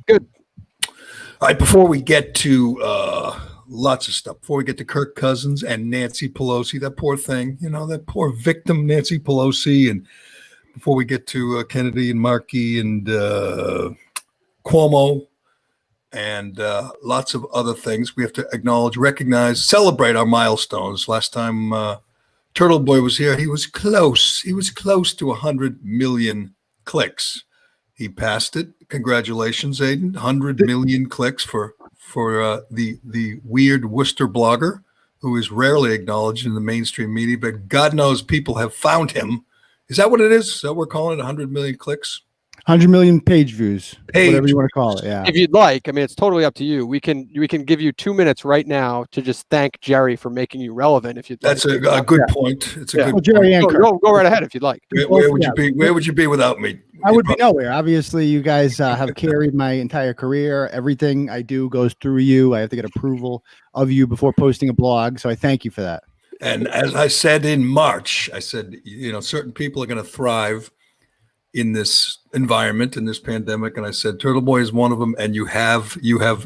Good. All right, before we get to lots of stuff, before we get to Kirk Cousins and Nancy Pelosi, that poor thing, that poor victim, Nancy Pelosi, and before we get to Kennedy and Markey and Cuomo and lots of other things, we have to acknowledge, recognize, celebrate our milestones. Last time Turtle Boy was here, he was close. He was close to 100 million clicks. He passed it. Congratulations, Aiden. 100 million clicks for the weird Worcester blogger who is rarely acknowledged in the mainstream media, but God knows people have found him. Is that what it is? Is that what we're calling it? 100 million clicks? 100 million page views, whatever you want to call it. Yeah. If you'd like, I mean, it's totally up to you. We can give you 2 minutes right now to just thank Jerry for making you relevant. If you'd like. That's a good point. It's a good Jerry point. Go right ahead if you'd like. Where would you be? Where would you be without me? I would be nowhere. Obviously, you guys have carried my entire career. Everything I do goes through you. I have to get approval of you before posting a blog. So I thank you for that. And as I said in March, I said, certain people are going to thrive in this environment, in this pandemic. And I said, Turtle Boy is one of them. And you have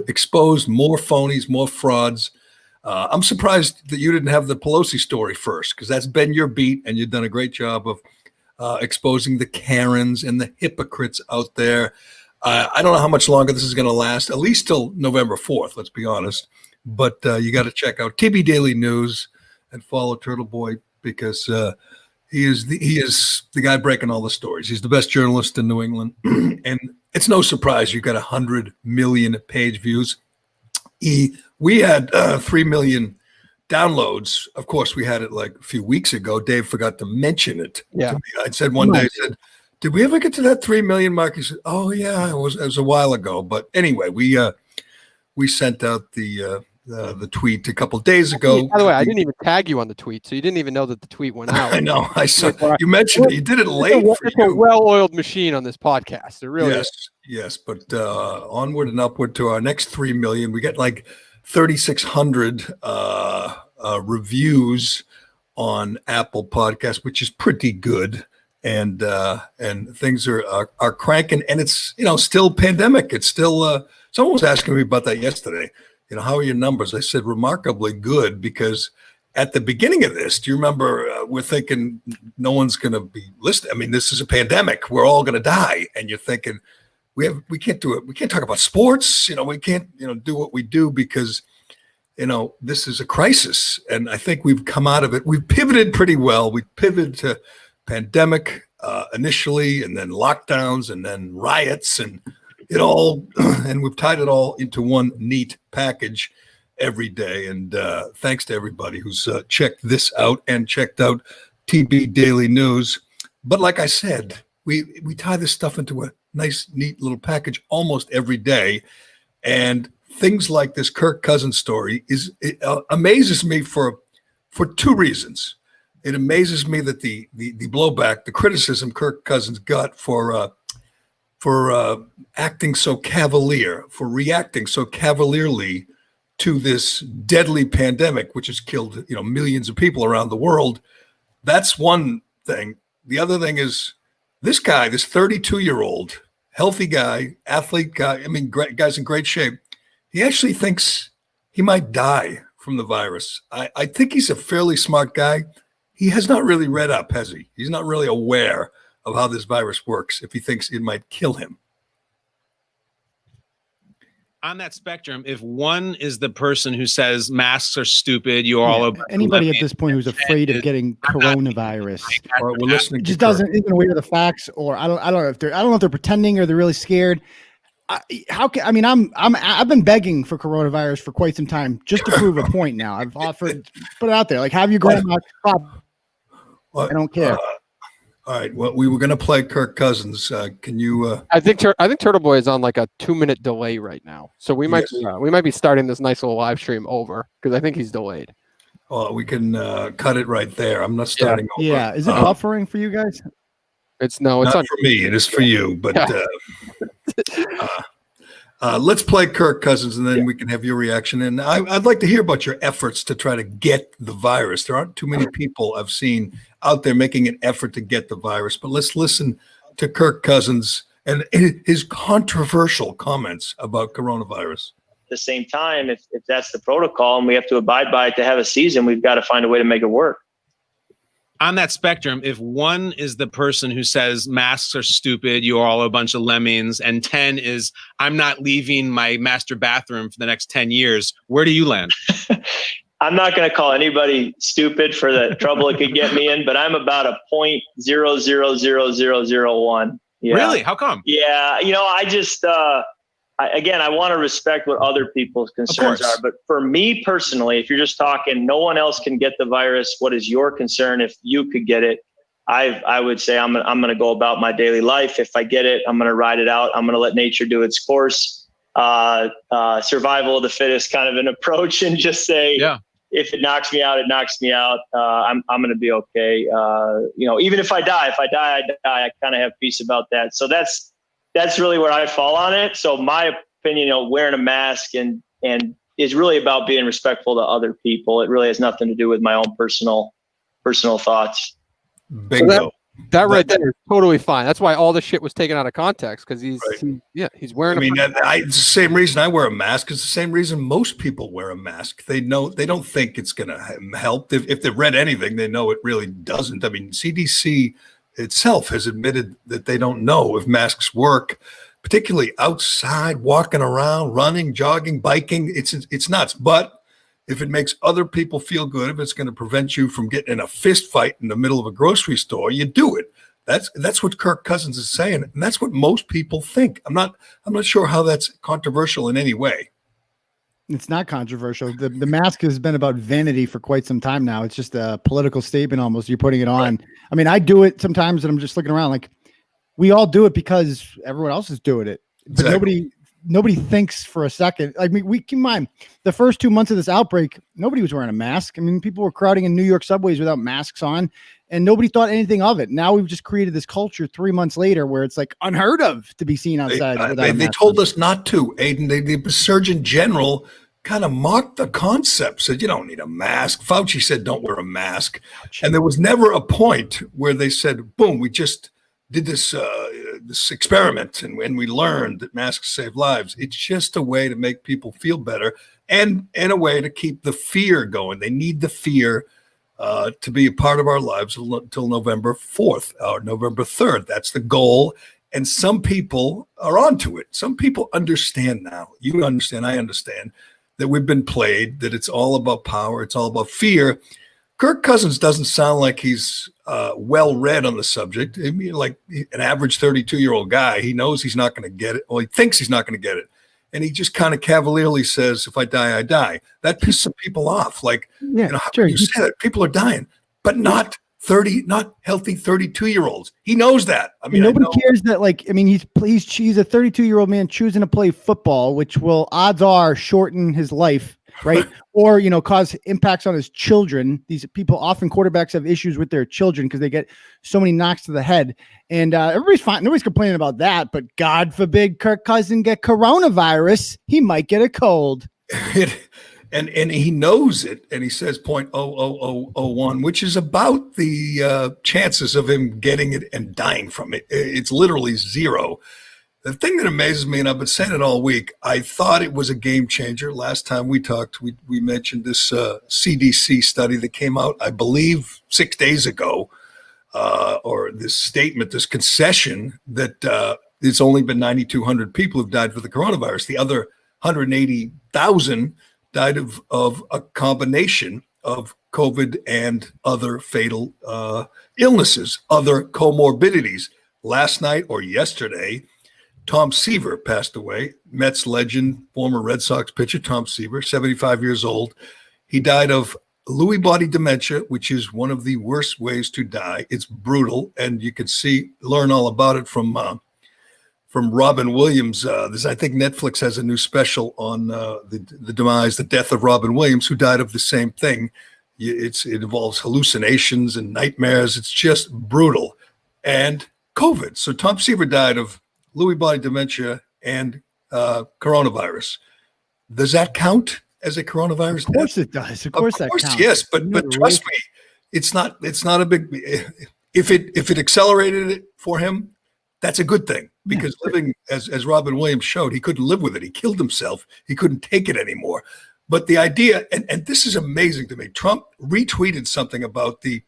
exposed more phonies, more frauds. I'm surprised that you didn't have the Pelosi story first, because that's been your beat. And you've done a great job of exposing the Karens and the hypocrites out there. I don't know how much longer this is going to last, at least till November 4th, let's be honest. But you got to check out TB Daily News and follow Turtle Boy, because he is the guy breaking all the stories. He's the best journalist in New England. And it's no surprise you got 100 million page views. We had 3 million downloads. Of course, we had it like a few weeks ago. Dave forgot to mention it. Yeah. To me. I said one day, did we ever get to that 3 million mark? He said, oh yeah, it was a while ago. But anyway, we sent out the tweet a couple of days ago. By the way, I didn't even tag you on the tweet, so you didn't even know that the tweet went out. I know. I saw you mentioned it. You did it late. It's a well-oiled machine on this podcast. It really is. Yes. But onward and upward to our next 3 million. We get like 3,600 reviews on Apple Podcasts, which is pretty good. And things are cranking. And it's still pandemic. It's still. Someone was asking me about that yesterday. How are your numbers? I said, remarkably good, because at the beginning of this, do you remember we're thinking no one's going to be listening? I mean, this is a pandemic. We're all going to die. And you're thinking we can't do it. We can't talk about sports. We can't, do what we do because, this is a crisis. And I think we've come out of it. We've pivoted pretty well. We pivoted to pandemic initially, and then lockdowns, and then riots, and and we've tied it all into one neat package every day. And thanks to everybody who's checked this out and checked out TB Daily News. But like I said, we tie this stuff into a nice, neat little package almost every day. And things like this Kirk Cousins story amazes me for two reasons. It amazes me that the blowback, the criticism Kirk Cousins got for acting so cavalier, for reacting so cavalierly to this deadly pandemic, which has killed millions of people around the world. That's one thing. The other thing is this guy, this 32-year-old healthy guy, athlete guy. I mean, guy's in great shape. He actually thinks he might die from the virus. I think he's a fairly smart guy. He has not really read up, has he? He's not really aware of how this virus works if he thinks it might kill him. On that spectrum, if one is the person who says masks are stupid, you all over anybody at this point who's afraid of getting coronavirus, or we're listening, just doesn't even aware of the facts, or I don't know if they're pretending or they're really scared. I've been begging for coronavirus for quite some time just to prove a point. Now I've offered, put it out there, like have your grandma. I don't care. All right. Well, we were going to play Kirk Cousins. Can you? I think Turtle Boy is on like a 2-minute delay right now, so we might be starting this nice little live stream over because I think he's delayed. Well, we can cut it right there. I'm not starting over. Yeah. Is it buffering for you guys? It's not on for me. It is for you. But let's play Kirk Cousins, and then we can have your reaction. And I'd like to hear about your efforts to try to get the virus. There aren't too many people I've seen out there making an effort to get the virus. But let's listen to Kirk Cousins and his controversial comments about coronavirus. At the same time, if that's the protocol and we have to abide by it to have a season, we've got to find a way to make it work. On that spectrum, if 1 is the person who says masks are stupid, you're all a bunch of lemmings, and 10 is I'm not leaving my master bathroom for the next 10 years, where do you land? I'm not going to call anybody stupid for the trouble it could get me in, but I'm about a 0.000001. Yeah. Really? How come? Yeah. I just, I want to respect what other people's concerns are. But for me personally, if you're just talking, no one else can get the virus. What is your concern if you could get it? I would say I'm going to go about my daily life. If I get it, I'm going to ride it out. I'm going to let nature do its course. Survival of the fittest kind of an approach, and just say, if it knocks me out, it knocks me out. I'm going to be okay. Even if I die, I die. I kind of have peace about that. So that's really where I fall on it. So my opinion, wearing a mask and is really about being respectful to other people. It really has nothing to do with my own personal thoughts. Bingo. So that right there is totally fine. That's why all the shit was taken out of context, because he's wearing. It's the same reason I wear a mask. It's the same reason most people wear a mask. They don't think it's going to help. If they've read anything, they know it really doesn't. I mean, CDC itself has admitted that they don't know if masks work, particularly outside, walking around, running, jogging, biking. It's nuts. But if it makes other people feel good, if it's going to prevent you from getting in a fist fight in the middle of a grocery store, you do it. That's what Kirk Cousins is saying, and that's what most people think. I'm not sure how that's controversial in any way. It's not controversial. The mask has been about vanity for quite some time now. It's just a political statement almost. You're putting it on. Right. I mean, I do it sometimes, and I'm just looking around like we all do it because everyone else is doing it. But exactly. Nobody thinks for a second. I mean, we keep in mind the first 2 months of this outbreak, nobody was wearing a mask. I mean, people were crowding in New York subways without masks on, and nobody thought anything of it. Now we've just created this culture 3 months later where it's like unheard of to be seen outside. They told us not to, Aiden. The Surgeon General kind of mocked the concept, said you don't need a mask. Fauci said don't wear a mask. And there was never a point where they said, boom, we just did this experiment and we learned that masks save lives. It's just a way to make people feel better and a way to keep the fear going. They need the fear to be a part of our lives until November 4th or November 3rd. That's the goal. And some people are onto it. Some people understand now. You understand, I understand that we've been played, that it's all about power. It's all about fear. Kirk Cousins doesn't sound like he's well-read on the subject. I mean, like an average 32-year-old guy, he knows he's not going to get it. Well, he thinks he's not going to get it. And he just kind of cavalierly says, if I die, I die. That pisses some people off. Like, how can you say that? People are dying, but not healthy 32-year-olds. He knows that. I mean, nobody cares that, he's a 32-year-old man choosing to play football, which will, odds are, shorten his life. Right. Or, cause impacts on his children. These people, often quarterbacks, have issues with their children because they get so many knocks to the head. And everybody's fine. Nobody's complaining about that. But God forbid Kirk Cousins get coronavirus. He might get a cold. And he knows it. And he says 0.00001, which is about the chances of him getting it and dying from it. It's literally zero. The thing that amazes me, and I've been saying it all week, I thought it was a game changer. Last time we talked, we mentioned this CDC study that came out, I believe, 6 days ago, or this statement, this concession that it's only been 9,200 people who've died for the coronavirus. The other 180,000 died of a combination of COVID and other fatal illnesses, other comorbidities. Last night or yesterday, Tom Seaver passed away. Mets legend, former Red Sox pitcher Tom Seaver, 75 years old. He died of Lewy body dementia, which is one of the worst ways to die. It's brutal, and you can learn all about it from Robin Williams. I think Netflix has a new special on the death of Robin Williams, who died of the same thing. It involves hallucinations and nightmares. It's just brutal. And COVID. So Tom Seaver died of Lewy body dementia and coronavirus. Does that count as a coronavirus? Of course it does. Of course that counts. Yes, but trust me, it's not a big. If it accelerated it for him, That's a good thing, because living, as Robin Williams showed, he couldn't live with it. He killed himself. He couldn't take it anymore. But the idea, and this is amazing to me, Trump retweeted something about the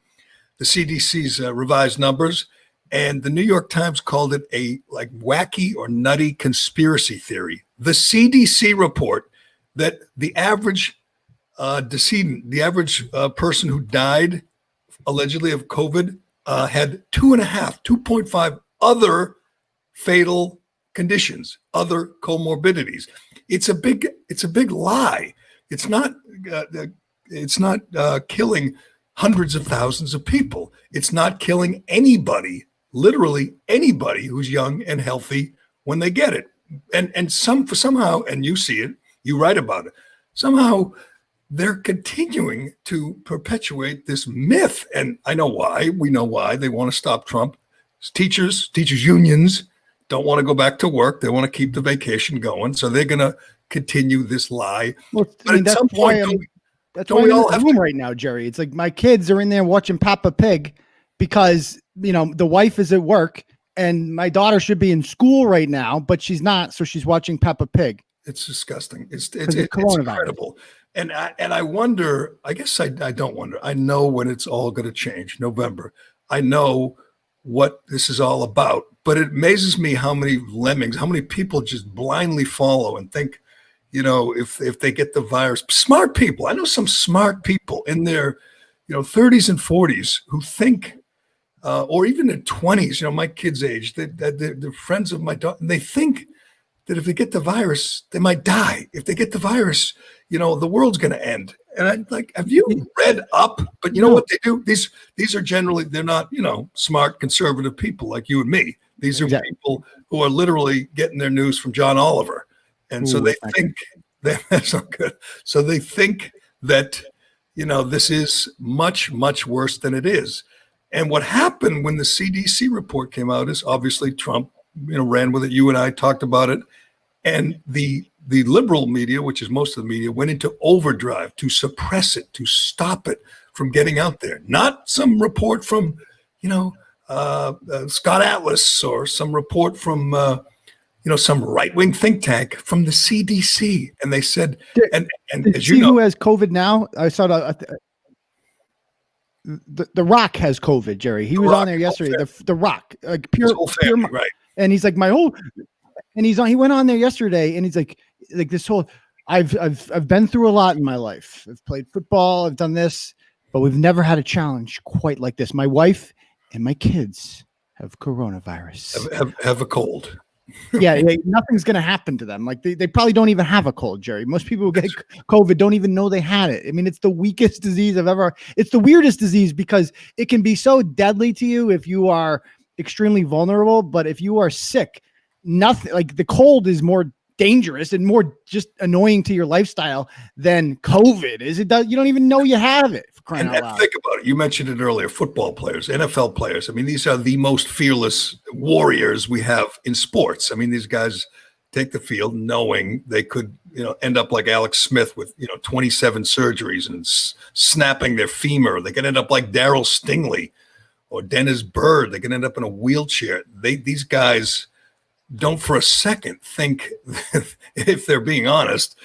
CDC's revised numbers, and the New York Times called it a like wacky or nutty conspiracy theory. The CDC report that the average decedent, the average person who died allegedly of COVID had 2.5 other fatal conditions, other comorbidities. It's a big lie. It's not killing hundreds of thousands of people. It's not killing anybody, literally anybody who's young and healthy when they get it. And somehow, and you see it, you write about it, somehow they're continuing to perpetuate this myth. And I know why. We know why. They want to stop Trump. Teachers unions don't want to go back to work. They want to keep the vacation going. So they're going to continue this lie. Well, but at some point, that's why I'm in this room right now, Jerry. It's like my kids are in there watching Peppa Pig because, the wife is at work and my daughter should be in school right now, but she's not. So she's watching Peppa Pig. It's disgusting. It's incredible. And I wonder, I guess I don't wonder. I know when it's all going to change, November. I know what this is all about, but it amazes me how many lemmings, how many people just blindly follow and think, if they get the virus. Smart people. I know some smart people in their, 30s and 40s who think, or even in 20s, my kids' age, they're friends of my daughter, and they think that if they get the virus, they might die. If they get the virus, the world's going to end. And I'm like, have you read up? But you know what they do? These are generally, they're not, smart conservative people like you and me. These are people who are literally getting their news from John Oliver. And so they think that's not good. So they think that, this is much, much worse than it is. And what happened when the CDC report came out is obviously Trump, ran with it. You and I talked about it. And the liberal media, which is most of the media, went into overdrive to suppress it, to stop it from getting out there. Not some report from, Scott Atlas or some report from, some right-wing think tank, from the CDC. And they said, and as you know, who has COVID now? I saw the Rock has COVID, Jerry. He was on there yesterday. The Rock, like pure family, right? And he's like he went on there yesterday and he's like this whole, I've been through a lot in my life. I've played football. I've done this, but we've never had a challenge quite like this. My wife and my kids have coronavirus. Have a cold. Yeah, nothing's going to happen to them. Like they probably don't even have a cold, Jerry. Most people who get COVID don't even know they had it. I mean, it's the weakest disease it's the weirdest disease because it can be so deadly to you if you are extremely vulnerable. But if you are sick, nothing, like the cold is more dangerous and more just annoying to your lifestyle than COVID is. You don't even know you have it. For crying out loud. Think about it. You mentioned it earlier. Football players, NFL players. I mean, these are the most fearless warriors we have in sports. I mean, these guys take the field knowing they could, end up like Alex Smith with, 27 surgeries and snapping their femur. They could end up like Darryl Stingley or Dennis Bird. They can end up in a wheelchair. These guys don't for a second think, if they're being honest,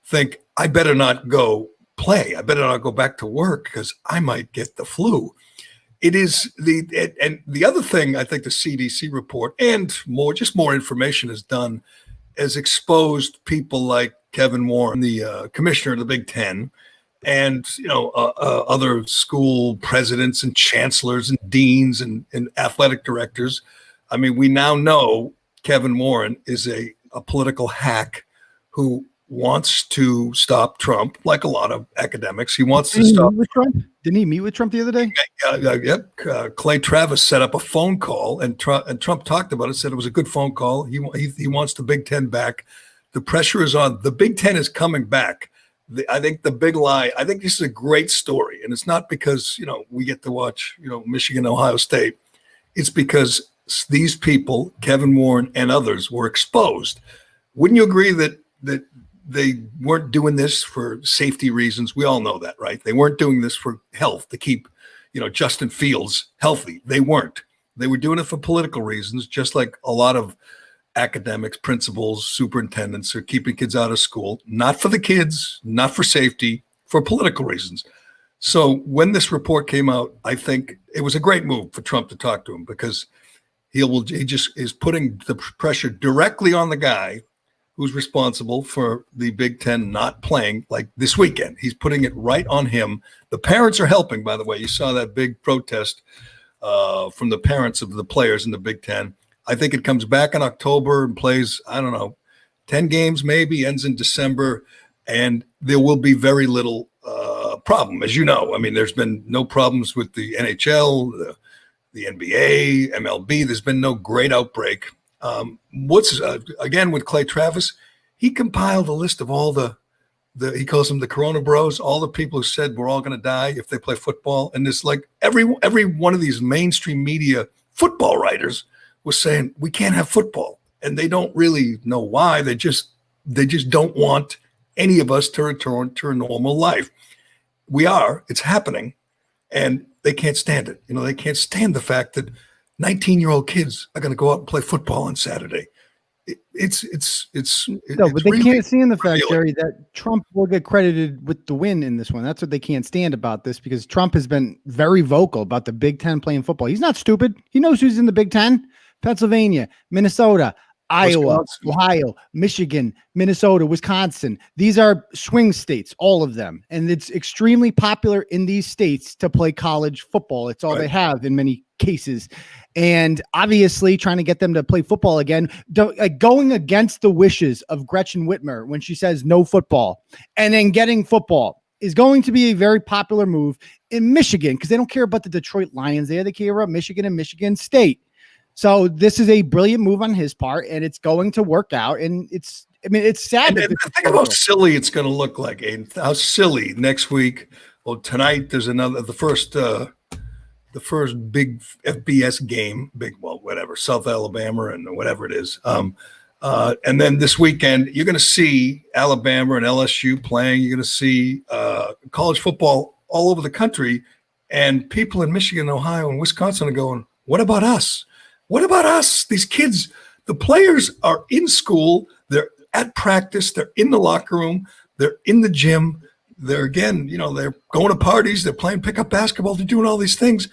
think, I better not go play. I better not go back to work because I might get the flu. It is and the other thing I think the CDC report and more information has done has exposed people like Kevin Warren, the commissioner of the Big Ten, and other school presidents and chancellors and deans and athletic directors. I mean, we now know Kevin Warren is a political hack who wants to stop Trump, like a lot of academics. He wants to stop Trump. Didn't he meet with Trump the other day? Yep. Clay Travis set up a phone call, and Trump talked about it, said it was a good phone call. He wants the Big Ten back. The pressure is on. The Big Ten is coming back. I think the big lie, I think this is a great story. And it's not because, we get to watch, Michigan, Ohio State. It's because these people, Kevin Warren and others, were exposed. Wouldn't you agree that they weren't doing this for safety reasons? We all know that, right? They weren't doing this for health, to keep, Justin Fields healthy. They weren't. They were doing it for political reasons, just like a lot of academics, principals, superintendents are keeping kids out of school, not for the kids, not for safety, for political reasons. So when this report came out, I think it was a great move for Trump to talk to him, because he just is putting the pressure directly on the guy who's responsible for the Big Ten not playing like this weekend. He's putting it right on him. The parents are helping, by the way. You saw that big protest from the parents of the players in the Big Ten. I think it comes back in October and plays, I don't know, 10 games maybe, ends in December, and there will be very little problem. As you know, I mean, there's been no problems with the NHL, the NBA, MLB. There's been no great outbreak. Again, with Clay Travis, he compiled a list of all the he calls them the Corona Bros, all the people who said we're all going to die if they play football. And it's like every one of these mainstream media football writers was saying we can't have football, and they don't really know why. They just don't want any of us to return to a normal life. It's happening, and they can't stand it. They can't stand the fact that 19-year-old kids are going to go out and play football on Saturday. But they can't stand the fact, Jerry, that Trump will get credited with the win in this one. That's what they can't stand about this, because Trump has been very vocal about the Big Ten playing football. He's not stupid. He knows who's in the Big Ten: Pennsylvania, Minnesota, Iowa, Ohio, Michigan, Minnesota, Wisconsin. These are swing states, all of them. And it's extremely popular in these states to play college football. It's all they have in many cases. And obviously trying to get them to play football again, going against the wishes of Gretchen Whitmer when she says no football, and then getting football is going to be a very popular move in Michigan, because they don't care about the Detroit Lions there. They care about Michigan and Michigan State. So this is a brilliant move on his part, and it's going to work out. And it's sad. And think of how silly it's going to look like, Aiden. How silly next week. Well, tonight there's the first big FBS game, South Alabama and whatever it is. And then this weekend, you're going to see Alabama and LSU playing. You're going to see college football all over the country. And people in Michigan, Ohio, and Wisconsin are going, what about us? What about us? These kids, the players are in school. They're at practice. They're in the locker room. They're in the gym. They're they're going to parties. They're playing pickup basketball. They're doing all these things.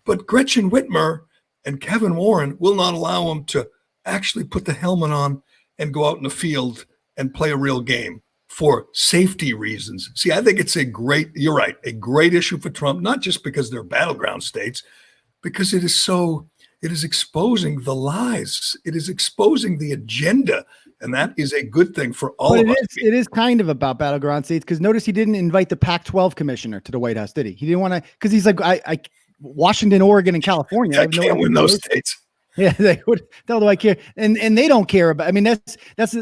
But Gretchen Whitmer and Kevin Warren will not allow them to actually put the helmet on and go out in the field and play a real game for safety reasons. See, I think it's you're right, a great issue for Trump, not just because they're battleground states, because it is exposing the lies. It is exposing the agenda. And that is a good thing for all of us. It is kind of about battleground states, because notice he didn't invite the Pac-12 commissioner to the White House, did he? He didn't want to, because he's like, I Washington, Oregon, and California. I can't win those states. Yeah, they would. How do I care? And they don't care about. I mean, that's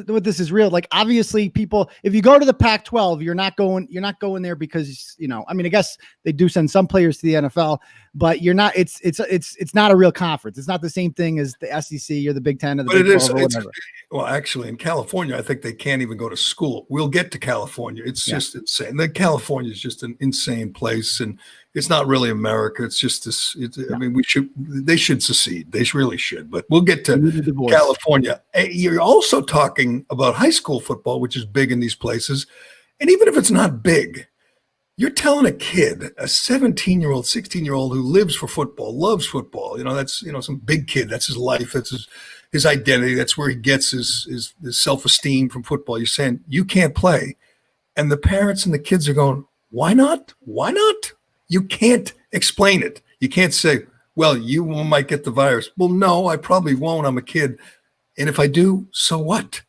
what this is real. Like, obviously, people. If you go to the Pac-12, you're not going there because I mean, I guess they do send some players to the NFL, but you're not. It's not a real conference. It's not the same thing as the SEC or the Big Ten or the Big 12 or whatever. Well, actually, in California, I think they can't even go to school. We'll get to California. It's just insane. Then California is just an insane place, and it's not really America. It's just this. I mean, they should secede. They really should. But we'll get to California. You're also talking about high school football, which is big in these places. And even if it's not big, you're telling a kid, a 17-year-old, 16-year-old who lives for football, loves football. That's some big kid. That's his life. That's his identity. That's where he gets his self-esteem from football. You're saying you can't play. And the parents and the kids are going, why not? Why not? You can't explain it. You can't say, well, you might get the virus. Well, no, I probably won't. I'm a kid. And if I do, so what?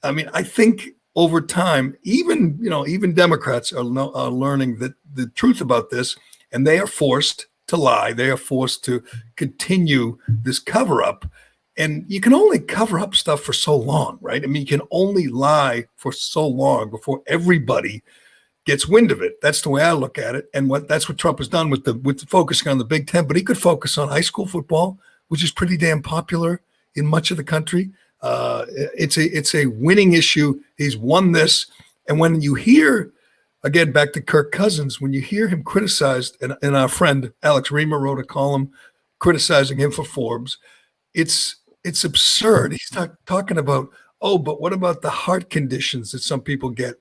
I mean, I think over time, even Democrats are learning the truth about this, and they are forced to lie. They are forced to continue this cover up. And you can only cover up stuff for so long, right? I mean, you can only lie for so long before everybody gets wind of it. That's the way I look at it. And that's what Trump has done with the focusing on the Big Ten. But he could focus on high school football, which is pretty damn popular in much of the country. It's a winning issue. He's won this. And when you hear, again, back to Kirk Cousins, when you hear him criticized, and our friend Alex Reamer wrote a column criticizing him for Forbes. It's absurd. He's talking about, oh, but what about the heart conditions that some people get?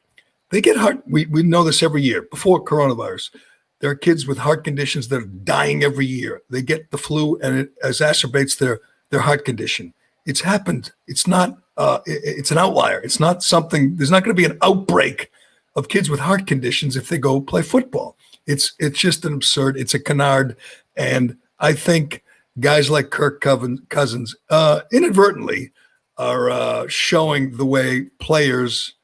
They get heart. We know this every year before coronavirus. There are kids with heart conditions that are dying every year. They get the flu and it exacerbates their heart condition. It's happened. It's not, it's an outlier. It's not something, there's not going to be an outbreak of kids with heart conditions if they go play football. It's just an absurd, it's a canard. And I think guys like Kirk Cousins inadvertently are showing the way players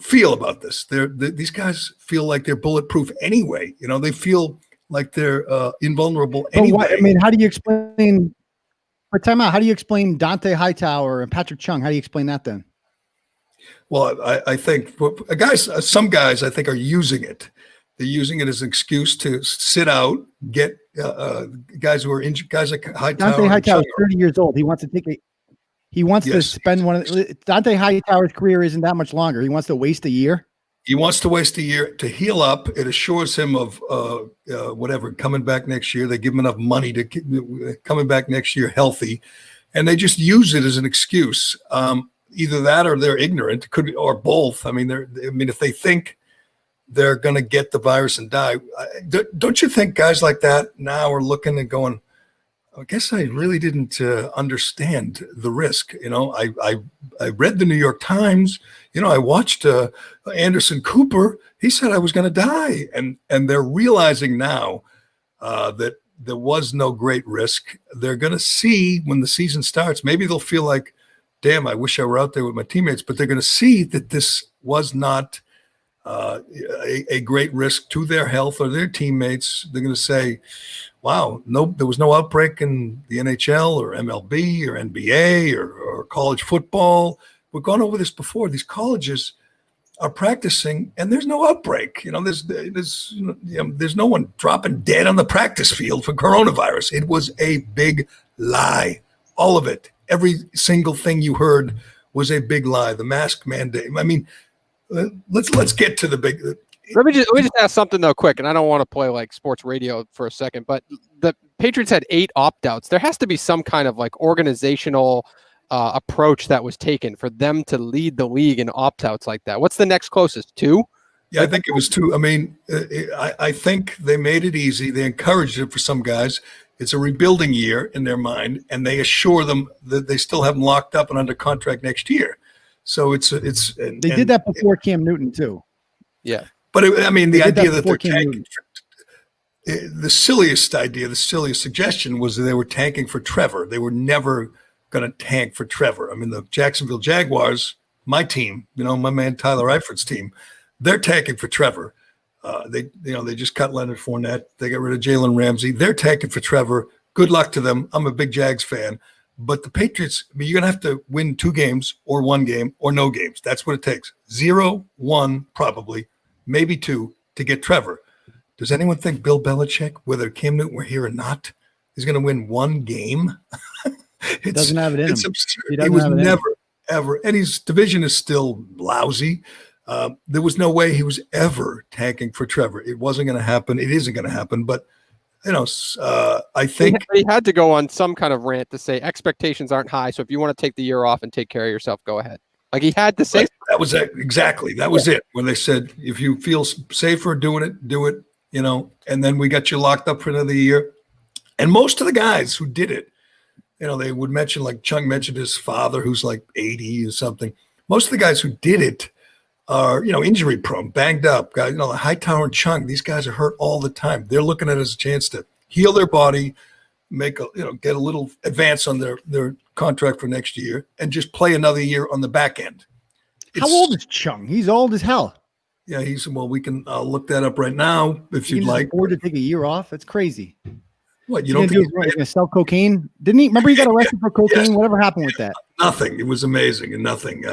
feel about this. These guys feel like they're bulletproof anyway. You know, they feel like they're invulnerable anyway. I mean, how do you explain? For time out, how do you explain Dante Hightower and Patrick Chung? How do you explain that then? Well, I think some guys I think are using it. They're using it as an excuse to sit out, get guys who are injured, guys like Hightower. Dante Hightower is 30 years old. He wants to take He wants to spend Dante Hightower's career isn't that much longer. He wants to waste a year. He wants to waste a year to heal up. It assures him of coming back next year. They give him enough money to coming back next year healthy, and they just use it as an excuse. Either that or they're ignorant, or both. I mean, if they think they're going to get the virus and die, don't you think guys like that now are looking and going, I guess I really didn't understand the risk. You know, I read the New York Times. You know, I watched Anderson Cooper. He said I was going to die, and they're realizing now that there was no great risk. They're going to see when the season starts. Maybe they'll feel like, damn, I wish I were out there with my teammates. But they're going to see that this was not a great risk to their health or their teammates. They're going to say, wow, there was no outbreak in the NHL or MLB or NBA or college football. We've gone over this before. These colleges are practicing, and there's no outbreak. You know, there's no one dropping dead on the practice field for coronavirus. It was a big lie, all of it. Every single thing you heard was a big lie. The mask mandate. I mean, let's get to the big. Let me just ask something though, quick, and I don't want to play like sports radio for a second, but the Patriots had 8 opt-outs. There has to be some kind of like organizational approach that was taken for them to lead the league in opt-outs like that. What's the next closest? 2? Yeah, I think it was 2. I mean, I think they made it easy. They encouraged it for some guys. It's a rebuilding year in their mind, and they assure them that they still have them locked up and under contract next year. So they did that before Cam Newton too. Yeah. But the idea that they're tanking, the silliest suggestion was that they were tanking for Trevor. They were never going to tank for Trevor. I mean, the Jacksonville Jaguars, my team, you know, my man Tyler Eifert's team, they're tanking for Trevor. They just cut Leonard Fournette. They got rid of Jalen Ramsey. They're tanking for Trevor. Good luck to them. I'm a big Jags fan. But the Patriots, I mean, you're going to have to win 2 games or 1 game or no games. That's what it takes. 0, 1, probably, maybe 2 to get Trevor. Does anyone think Bill Belichick, whether Cam Newton were here or not, is going to win 1 game? He doesn't have it in him. Absurd. He was never, ever. And his division is still lousy. There was no way he was ever tanking for Trevor. It wasn't going to happen. It isn't going to happen. But, you know, I think he had to go on some kind of rant to say expectations aren't high. So if you want to take the year off and take care of yourself, go ahead. Like he had to say that was it. Exactly. That was it. When they said, if you feel safer doing it, do it, you know, and then we got you locked up for another year. And most of the guys who did it, you know, they would mention, like Chung mentioned his father, who's like 80 or something. Most of the guys who did it are, you know, injury prone, banged up guys, you know, Hightower and Chung, these guys are hurt all the time. They're looking at it as a chance to heal their body, get a little advance on their contract for next year and just play another year on the back end. How old is Chung? He's old as hell. Yeah, we can look that up right now if you'd like. Afford to take a year off? That's crazy. What, you don't think he's going to sell cocaine? Didn't he? Remember he got arrested for cocaine? Yes. Whatever happened with that? Nothing. It was amazing and nothing.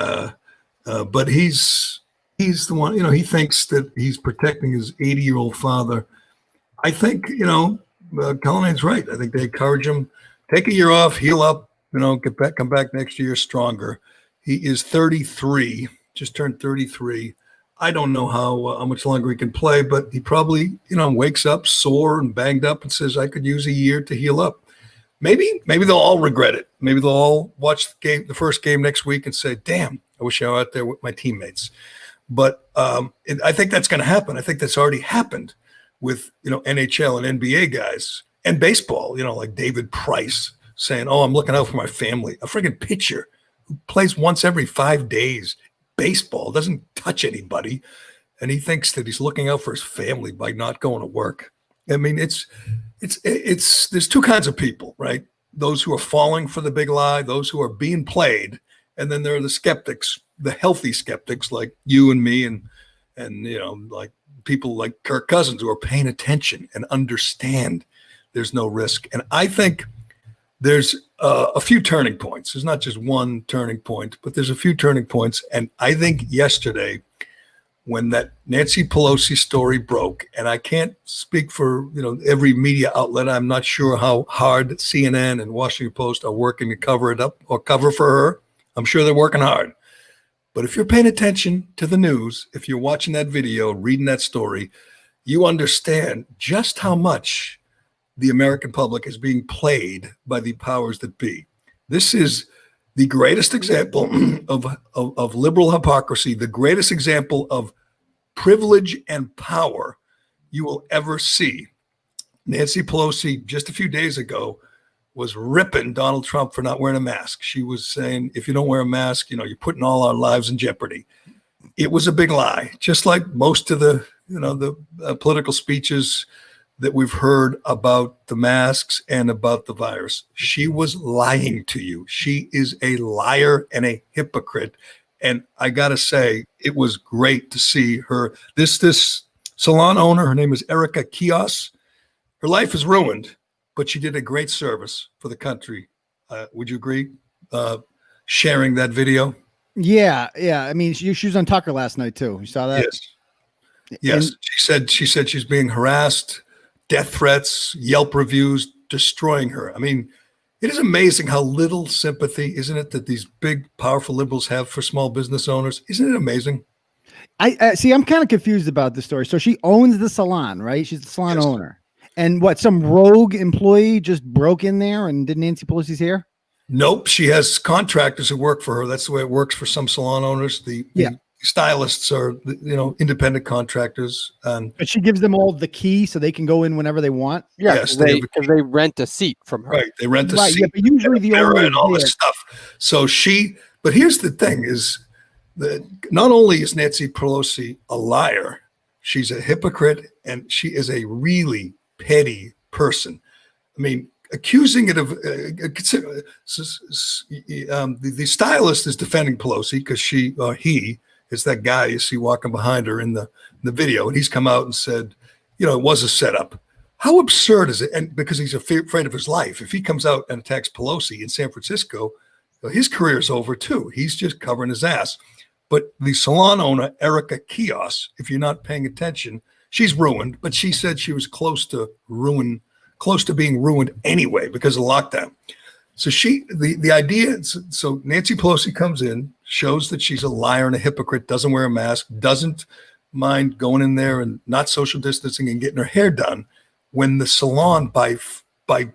But he's the one, you know, he thinks that he's protecting his 80-year-old father. I think, you know, Callahan's right. I think they encourage him, take a year off, heal up, you know, come back next year stronger. He is 33, just turned 33. I don't know how much longer he can play, but he probably, you know, wakes up sore and banged up and says, I could use a year to heal up. maybe they'll all regret it. Maybe they'll all watch the first game next week and say, damn, I wish I were out there with my teammates. But I think that's going to happen. I think that's already happened with, NHL and NBA guys and baseball, like David Price saying, oh, I'm looking out for my family. A friggin' pitcher who plays once every 5 days, baseball, doesn't touch anybody. And he thinks that he's looking out for his family by not going to work. I mean, it's there's two kinds of people, right? Those who are falling for the big lie, those who are being played. And then there are the skeptics, the healthy skeptics like you and me and like people like Kirk Cousins who are paying attention and understand there's no risk. And I think there's a few turning points. There's not just one turning point, but there's a few turning points. And I think yesterday, when that Nancy Pelosi story broke, and I can't speak for every media outlet. I'm not sure how hard CNN and Washington Post are working to cover it up or cover for her. I'm sure they're working hard. But if you're paying attention to the news, if you're watching that video, reading that story, you understand just how much the American public is being played by the powers that be. This is the greatest example of liberal hypocrisy, the greatest example of privilege and power you will ever see. Nancy Pelosi, just a few days ago, was ripping Donald Trump for not wearing a mask. She was saying, if you don't wear a mask, you're putting all our lives in jeopardy. It was a big lie, just like most of the political speeches that we've heard about the masks and about the virus. She was lying to you. She is a liar and a hypocrite. And I got to say, it was great to see her. This salon owner, her name is Erica Kios. Her life is ruined, but she did a great service for the country. Would you agree? Sharing that video? Yeah. I mean, she was on Tucker last night too. You saw that? Yes. And she said she's being harassed, death threats, Yelp reviews, destroying her. I mean, it is amazing how little sympathy, isn't it, that these big, powerful liberals have for small business owners? Isn't it amazing? I see. I'm kind of confused about the story. So she owns the salon, right? She's the salon owner. And what, some rogue employee just broke in there and did Nancy Pelosi's hair? Nope. She has contractors who work for her. That's the way it works for some salon owners. The stylists are, independent contractors. But she gives them all the key so they can go in whenever they want. Yeah, yes, because they rent a seat from her. Right. They rent a seat. Yeah, but usually the owner and all this stuff. So but here's the thing is that not only is Nancy Pelosi a liar, she's a hypocrite and she is a really petty person. I mean, accusing it of the stylist is defending Pelosi because he is that guy you see walking behind her in the video, and he's come out and said, it was a setup. How absurd is it? And because he's afraid of his life, if he comes out and attacks Pelosi in San Francisco, his career is over too. He's just covering his ass. But the salon owner, Erica Kios, if you're not paying attention, she's ruined. But she said she was close to being ruined anyway because of lockdown. So the idea, so Nancy Pelosi comes in, shows that she's a liar and a hypocrite, doesn't wear a mask, doesn't mind going in there and not social distancing and getting her hair done when the salon by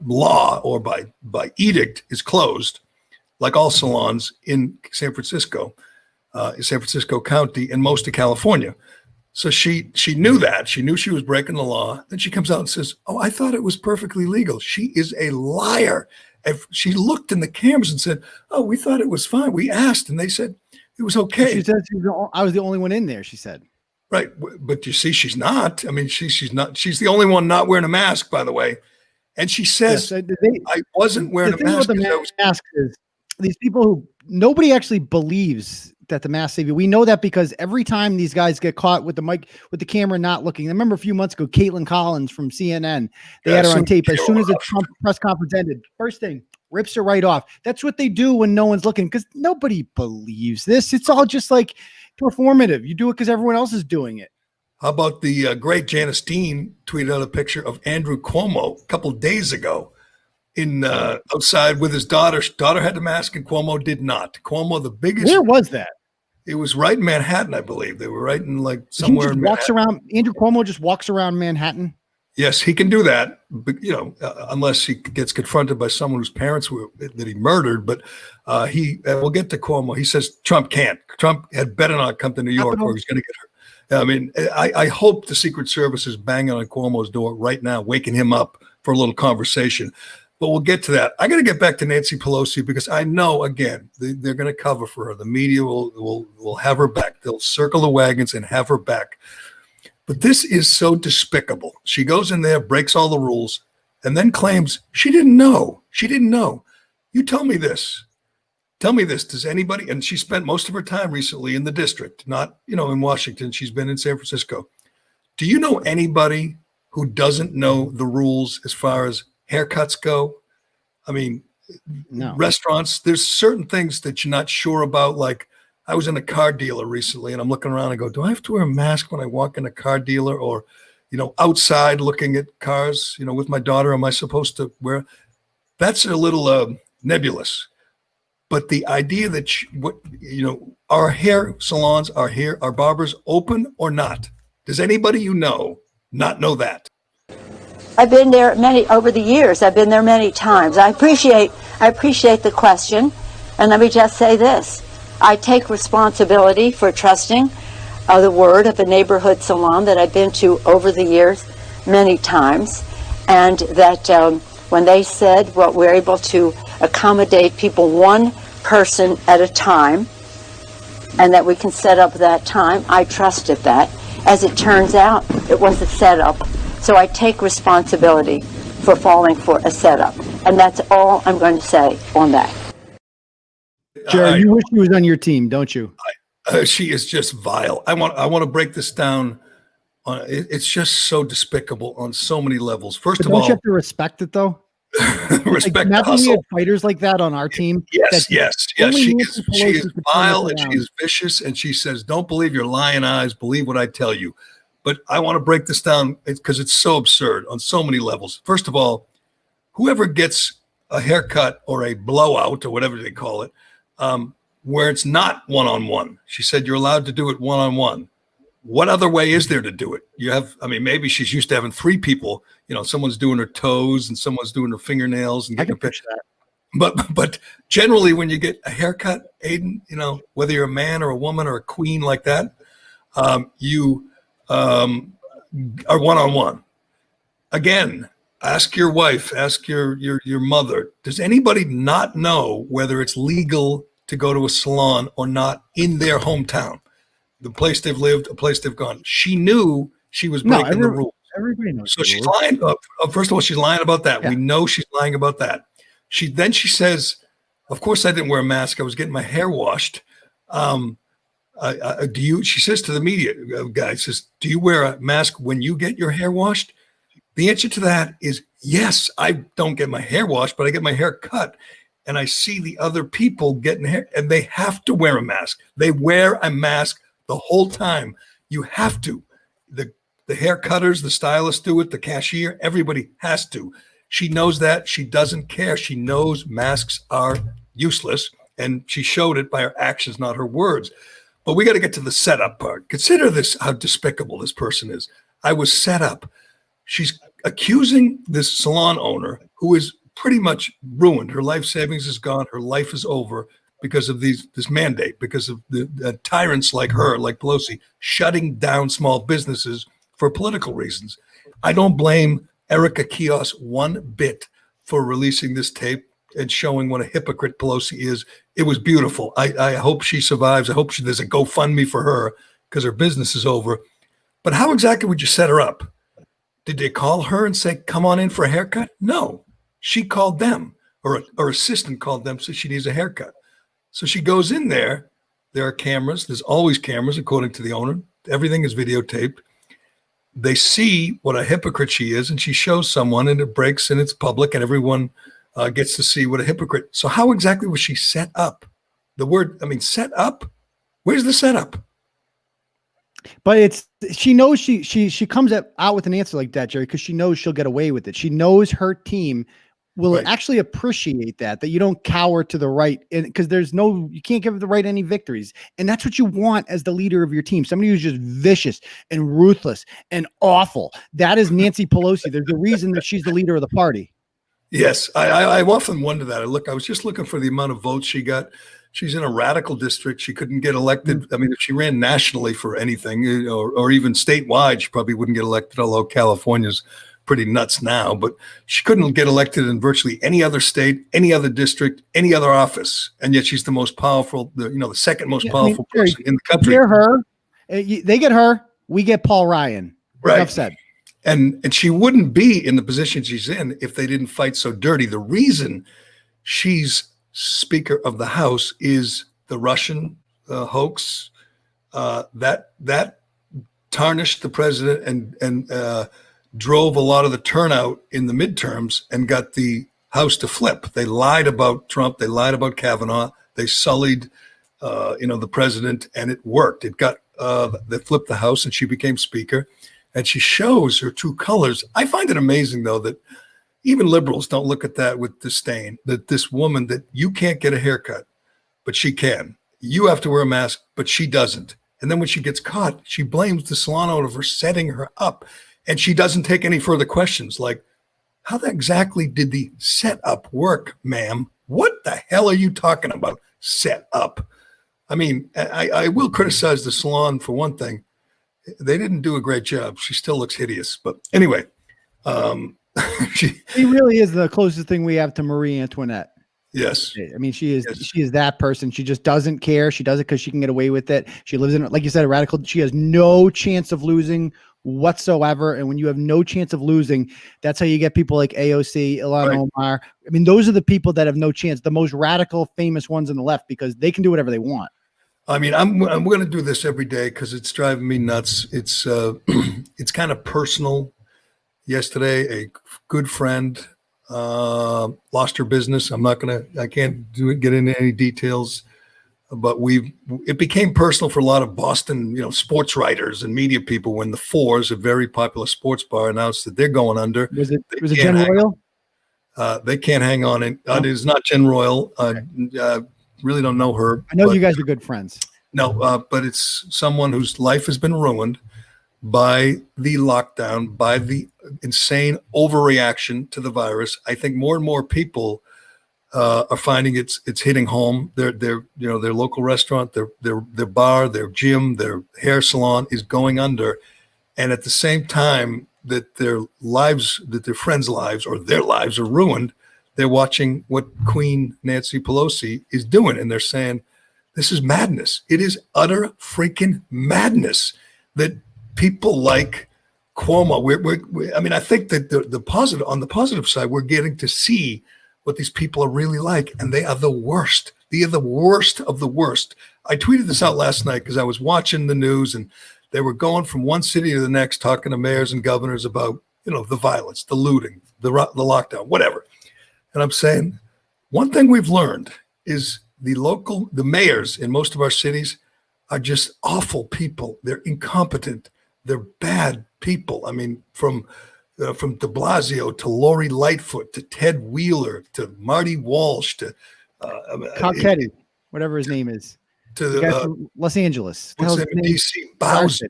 law or by edict is closed, like all salons in San Francisco County and most of California. So she knew that. She knew she was breaking the law. Then she comes out and says, oh, I thought it was perfectly legal. She is a liar. If she looked in the cameras and said, oh, we thought it was fine. We asked and they said it was okay. She said I was the only one in there, she said. Right. But you see, she's not. I mean, she's not. She's the only one not wearing a mask, by the way. And she says, I wasn't wearing a mask. The mask is these people who nobody actually believes that the mask save you. We know that because every time these guys get caught with the mic, with the camera not looking. I remember a few months ago, Caitlin Collins from CNN, they had her on tape. As soon as the Trump press conference ended, first thing, rips her right off. That's what they do when no one's looking because nobody believes this. It's all just like performative. You do it because everyone else is doing it. How about the great Janice Dean tweeted out a picture of Andrew Cuomo a couple of days ago outside with his daughter. His daughter had the mask and Cuomo did not. Cuomo, the biggest. Where was that? It was right in Manhattan, I believe. They were right in like somewhere in Andrew Cuomo just walks around Manhattan. Yes, he can do that, but unless he gets confronted by someone whose parents that he murdered. But we'll get to Cuomo. He says Trump can't. Trump had better not come to New York, or he's going to get hurt. I mean, I hope the Secret Service is banging on Cuomo's door right now, waking him up for a little conversation. But we'll get to that. I got to get back to Nancy Pelosi because I know, again, they're going to cover for her. The media will have her back. They'll circle the wagons and have her back. But this is so despicable. She goes in there, breaks all the rules, and then claims she didn't know. She didn't know. You tell me this. Tell me this. Does anybody, and she spent most of her time recently in the district, not, in Washington. She's been in San Francisco. Do you know anybody who doesn't know the rules as far as haircuts go? I mean, no. Restaurants, there's certain things that you're not sure about, like, I was in a car dealer recently and I'm looking around and go, do I have to wear a mask when I walk in a car dealer or, outside looking at cars, with my daughter, am I supposed to wear? That's a little nebulous. But the idea that, our hair salons, our barbers open or not? Does anybody not know that? I've been there over the years. I've been there many times. I appreciate the question. And let me just say this. I take responsibility for trusting the word of a neighborhood salon that I've been to over the years many times, and that when they said, well, we're able to accommodate people one person at a time, and that we can set up that time, I trusted that. As it turns out, it was a setup, so I take responsibility for falling for a setup, and that's all I'm going to say on that. Jerry, you wish she was on your team, don't you? She is just vile. I want to break this down. It's just so despicable on so many levels. First of all, don't you have to respect it though? Respect the hustle. We had fighters like that on our team. Yes. She is vile and she is vicious, and she says, "Don't believe your lying eyes. Believe what I tell you." But I want to break this down because it's so absurd on so many levels. First of all, whoever gets a haircut or a blowout or whatever they call it, where it's not one-on-one. She said you're allowed to do it one-on-one. What other way is there to do it? Maybe she's used to having three people, someone's doing her toes and someone's doing her fingernails and getting a picture. But generally when you get a haircut, Aiden, whether you're a man or a woman or a queen like that, you are one-on-one. Again, ask your wife, ask your mother. Does anybody not know whether it's legal to go to a salon or not in their hometown? The place they've lived, a place they've gone. She knew she was breaking the rules. Everybody knows. So she's lying. First of all, she's lying about that. Yeah. We know she's lying about that. She says, "Of course, I didn't wear a mask. I was getting my hair washed." She says to the media guy, says, "Do you wear a mask when you get your hair washed?" The answer to that is yes. I don't get my hair washed, but I get my hair cut. And I see the other people getting hair, and they have to wear a mask. They wear a mask the whole time. You have to. The hair cutters, the stylists do it, the cashier, everybody has to. She knows that. She doesn't care. She knows masks are useless, and she showed it by her actions, not her words. But we got to get to the setup part. Consider this, how despicable this person is. I was set up. She's accusing this salon owner who is pretty much ruined. Her life savings is gone. Her life is over because of this mandate, because of the tyrants like her, like Pelosi, shutting down small businesses for political reasons. I don't blame Erica Kios one bit for releasing this tape and showing what a hypocrite Pelosi is. It was beautiful. I hope she survives. I hope there's a GoFundMe for her because her business is over. But how exactly would you set her up? Did they call her and say, "Come on in for a haircut"? No. She called them, or her assistant called them, said she needs a haircut. So she goes in there. There are cameras. There's always cameras, according to the owner. Everything is videotaped. They see what a hypocrite she is, and she shows someone, and it breaks, and it's public, and everyone gets to see what a hypocrite. So how exactly was she set up? Set up? Where's the setup? But she knows she comes out with an answer like that, Jerry, because she knows she'll get away with it. She knows her team will Right. actually appreciate that you don't cower to the right, and because you can't give the right any victories. And that's what you want as the leader of your team. Somebody who's just vicious and ruthless and awful. That is Nancy Pelosi. There's a reason that she's the leader of the party. Yes, I often wonder that. I was just looking for the amount of votes she got. She's in a radical district. She couldn't get elected. I mean, if she ran nationally for anything, or even statewide, she probably wouldn't get elected, although California's pretty nuts now. But she couldn't get elected in virtually any other state, any other district, any other office. And yet she's the most powerful, the second most powerful person in the country. Hear her. They get her. We get Paul Ryan. Right. Enough said. And she wouldn't be in the position she's in if they didn't fight so dirty. The reason she's Speaker of the House is the Russian hoax that tarnished the president and drove a lot of the turnout in the midterms and got the House to flip. They lied about Trump. They lied about Kavanaugh. They sullied, the president, and it worked. It got they flipped the House, and she became Speaker. And she shows her true colors. I find it amazing, though, that even liberals don't look at that with disdain, that this woman, that you can't get a haircut, but she can. You have to wear a mask, but she doesn't. And then when she gets caught, she blames the salon owner for setting her up. And she doesn't take any further questions like, how exactly did the setup work, ma'am? What the hell are you talking about, set up? I mean, I will criticize the salon for one thing. They didn't do a great job. She still looks hideous. But anyway, she really is the closest thing we have to Marie Antoinette. Yes. I mean, she is that person. She just doesn't care. She does it because she can get away with it. She lives in, like you said, a radical. She has no chance of losing whatsoever. And when you have no chance of losing, that's how you get people like AOC, Ilhan Omar. I mean, those are the people that have no chance, the most radical, famous ones on the left, because they can do whatever they want. I mean, I'm going to do this every day because it's driving me nuts. It's it's kind of personal. Yesterday, a good friend lost her business. I can't get into any details, but it became personal for a lot of Boston, sports writers and media people when the Fours, a very popular sports bar, announced that they're going under. Was it Jen Royal? They can't hang on. It is not Jen Royal. Really don't know her. I know you guys are good friends. No, but it's someone whose life has been ruined by the lockdown, by the insane overreaction to the virus. I think more and more people are finding it's hitting home. Their local restaurant, their bar, their gym, their hair salon is going under, and at the same time that their friends' lives or their lives are ruined, they're watching what Queen Nancy Pelosi is doing, and they're saying, this is madness. It is utter freaking madness that people like Cuomo, I think that on the positive side, we're getting to see what these people are really like, and they are the worst. They are the worst of the worst. I tweeted this out last night because I was watching the news, and they were going from one city to the next, talking to mayors and governors about, the violence, the looting, the lockdown, whatever. And I'm saying one thing we've learned is the mayors in most of our cities are just awful people. They're incompetent. They're bad people. I mean, from de Blasio to Lori Lightfoot to Ted Wheeler to Marty Walsh to Calcetti, whatever his name is, to the Los Angeles, DC Bowser,